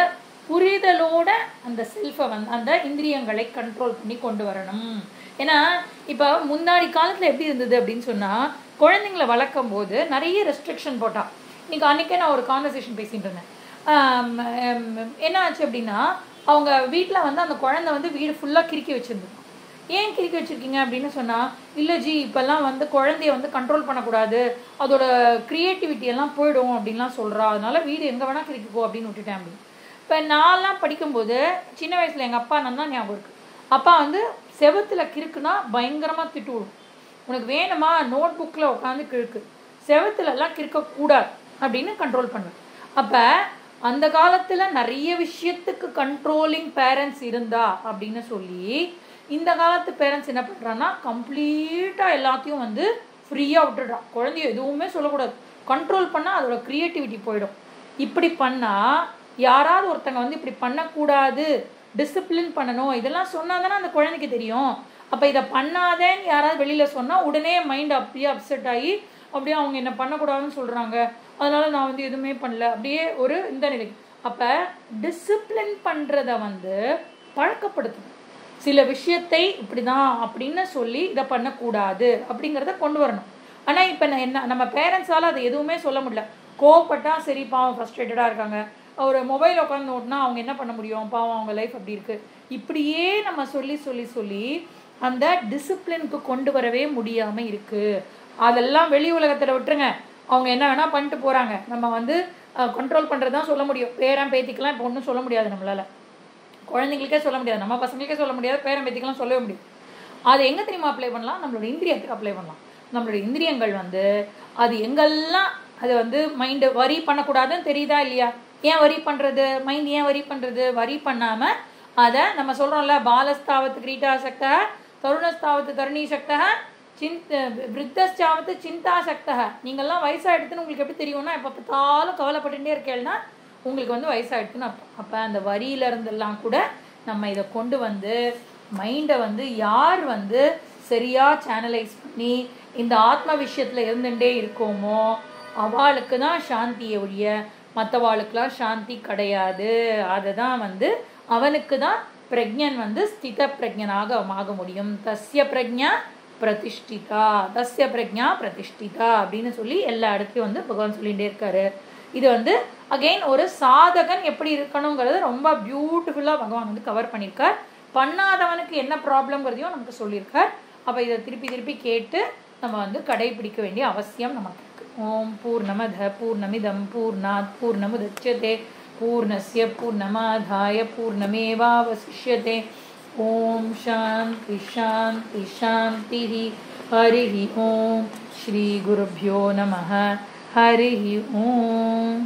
புரிதலோட அந்த செல்ஃபை வந்து அந்த இந்திரியங்களை கண்ட்ரோல் பண்ணி கொண்டு வரணும். ஏன்னா இப்போ முன்னாடி காலத்தில் எப்படி இருந்தது அப்படின்னு சொன்னால், குழந்தைங்களை வளர்க்கும் போது நிறைய ரெஸ்ட்ரிக்ஷன் போட்டா. இன்னைக்கு அன்றைக்கே நான் ஒரு கான்வர்சேஷன் பேசிகிட்டு இருந்தேன். என்ன ஆச்சு அப்படின்னா, அவங்க வீட்டில் வந்து அந்த குழந்தை வந்து வீடு ஃபுல்லாக கிறுக்கி வச்சுருந்துருக்கும். ஏன் கிறுக்கி வச்சுருக்கீங்க அப்படின்னு சொன்னால், இல்லை ஜி இப்போல்லாம் வந்து குழந்தைய வந்து கண்ட்ரோல் பண்ணக்கூடாது, அதோட க்ரியேட்டிவிட்டி எல்லாம் போயிடும் அப்படின்லாம் சொல்கிறா, அதனால வீடு எங்கே வேணால் கிறுக்கிக்கோ அப்படின்னு விட்டுட்டேன் அப்படின்னு. இப்போ நான்லாம் படிக்கும்போது சின்ன வயசில் எங்கள் அப்பா நான் தான் ஞாபகம் இருக்குது. அப்பா வந்து செவத்தில் கிறுக்குனா பயங்கரமாக திட்டு விடும். உனக்கு வேணுமா நோட் புக்கில் உட்காந்து கிறுக்கு, செவத்துலலாம் கிறுக்கக்கூடாது அப்படின்னு கண்ட்ரோல் பண்ணுவேன். அப்போ அந்த காலத்துல நிறைய விஷயத்துக்கு கண்ட்ரோலிங் பேரண்ட்ஸ் இருந்தா அப்படின்னு சொல்லி இந்த காலத்து பேரண்ட்ஸ் என்ன பண்றாங்கன்னா கம்ப்ளீட்டா எல்லாத்தையும் வந்து ஃப்ரீயா விட்டுடுறான். குழந்தைய எதுவுமே சொல்லக்கூடாது, கண்ட்ரோல் பண்ணா அதோட கிரியேட்டிவிட்டி போயிடும். இப்படி பண்ணா யாராவது ஒருத்தங்க வந்து இப்படி பண்ணக்கூடாது, டிசிப்ளின் பண்ணணும், இதெல்லாம் சொன்னாதானே அந்த குழந்தைக்கு தெரியும். அப்ப இதை பண்ணாதேன்னு யாராவது வெளியில சொன்னா உடனே மைண்ட் அப்படியே அப்செட் ஆகி அப்படியே அவங்க என்ன பண்ணக்கூடாதுன்னு சொல்றாங்க, அதனால நான் வந்து எதுவுமே பண்ணல, அப்படியே ஒரு இந்த நிலை. அப்ப டிசிப்ளின் பண்றத வந்து பழக்கப்படுத்தணும். சில விஷயத்தை இப்படிதான் அப்படின்னு சொல்லி இதை பண்ணக்கூடாது அப்படிங்கிறத கொண்டு வரணும். ஆனா இப்ப என்ன நம்ம பேரண்ட்ஸால அதை எதுவுமே சொல்ல முடியல. கோவப்பட்டா சரி பாவம் ஃப்ரஸ்ட்ரேட்டடா இருக்காங்க, ஒரு மொபைல் உட்காந்து நோட்டினா அவங்க என்ன பண்ண முடியும், பாவம் அவங்க லைஃப் அப்படி இருக்கு. இப்படியே நம்ம சொல்லி சொல்லி சொல்லி அந்த டிசிப்ளினுக்கு கொண்டு வரவே முடியாம இருக்கு. அதெல்லாம் வெளி உலகத்துல விட்டுருங்க, அவங்க என்ன வேணா பண்ணிட்டு போறாங்க. நம்ம வந்து கண்ட்ரோல் பண்றதுதான் சொல்ல முடியும். பேரன் பேத்திக்கெல்லாம் இப்போ ஒன்றும் சொல்ல முடியாது நம்மளால, குழந்தைங்களுக்கே சொல்ல முடியாது, நம்ம பசங்களுக்கே சொல்ல முடியாது, பேரன் பேத்திக்கெல்லாம் சொல்லவே முடியும். அது எங்க தெரியுமா அப்ளை பண்ணலாம்? நம்மளோட இந்திரியத்துக்கு அப்ளை பண்ணலாம். நம்மளோட இந்திரியங்கள் வந்து அது எங்கெல்லாம் அது வந்து மைண்ட் வரி பண்ணக்கூடாதுன்னு தெரியுதா இல்லையா? ஏன் வரி பண்றது, மைண்ட் ஏன் வரி பண்றது? வரி பண்ணாம அதை நம்ம சொல்றோம்ல, பாலஸ்தாவத்து கிரீட்டா சக்தா, தருணஸ்தாவத்து தருணி சக்தா, விருத்தஸ்தாவத்து சிந்தா சக்தா. நீங்கள்லாம் வயசாயிடுதுன்னு உங்களுக்கு எப்படி தெரியும்னா, எப்போ பார்த்தாலும் கவலைப்பட்டுட்டே இருக்கேன்னா உங்களுக்கு வந்து வயசாயிடுதுன்னு அப்போ. அப்போ அந்த வரியில இருந்தெல்லாம் கூட நம்ம இதை கொண்டு வந்து மைண்டை வந்து யார் வந்து சரியா சேனலைஸ் பண்ணி இந்த ஆத்ம விஷயத்துல இருந்துட்டே இருக்கோமோ அவளுக்கு தான் சாந்தியை ஒழிய மற்றவாளுக்கெல்லாம் சாந்தி கிடையாது. அதை தான் வந்து அவனுக்கு தான் பிரக்ஞன் வந்து ஸ்தித பிரக்ஞனாக ஆக முடியும். தஸ்ய பிரக்ஞா பிரதிஷ்டிதா, தஸ்ய பிரக்ஞா பிரதிஷ்டிதா அப்படின்னு சொல்லி எல்லா இடத்துலையும் வந்து பகவான் சொல்லிகிட்டே இருக்காரு. இது வந்து அகெயின் ஒரு சாதகன் எப்படி இருக்கணுங்கிறது ரொம்ப பியூட்டிஃபுல்லாக பகவான் வந்து கவர் பண்ணியிருக்கார். பண்ணாதவனுக்கு என்ன ப்ராப்ளம்ங்கிறதையும் நமக்கு சொல்லியிருக்கார். அப்போ இதை திருப்பி திருப்பி கேட்டு நம்ம வந்து கடைபிடிக்க வேண்டிய அவசியம் நமக்கு இருக்கு. ஓம் பூர்ணமத பூர்ணமிதம் பூர்ணாத் பூர்ணமுதச்யதே பூர்ணஸ்ய பூர்ணமாதாய பூர்ணமேவாவசிஷ்யதே. ஓம் சாந்தி சாந்தி சாந்தி. ஹரி ஓம். ஸ்ரீ குருப்யோ நமः. ஹரி ஓம்.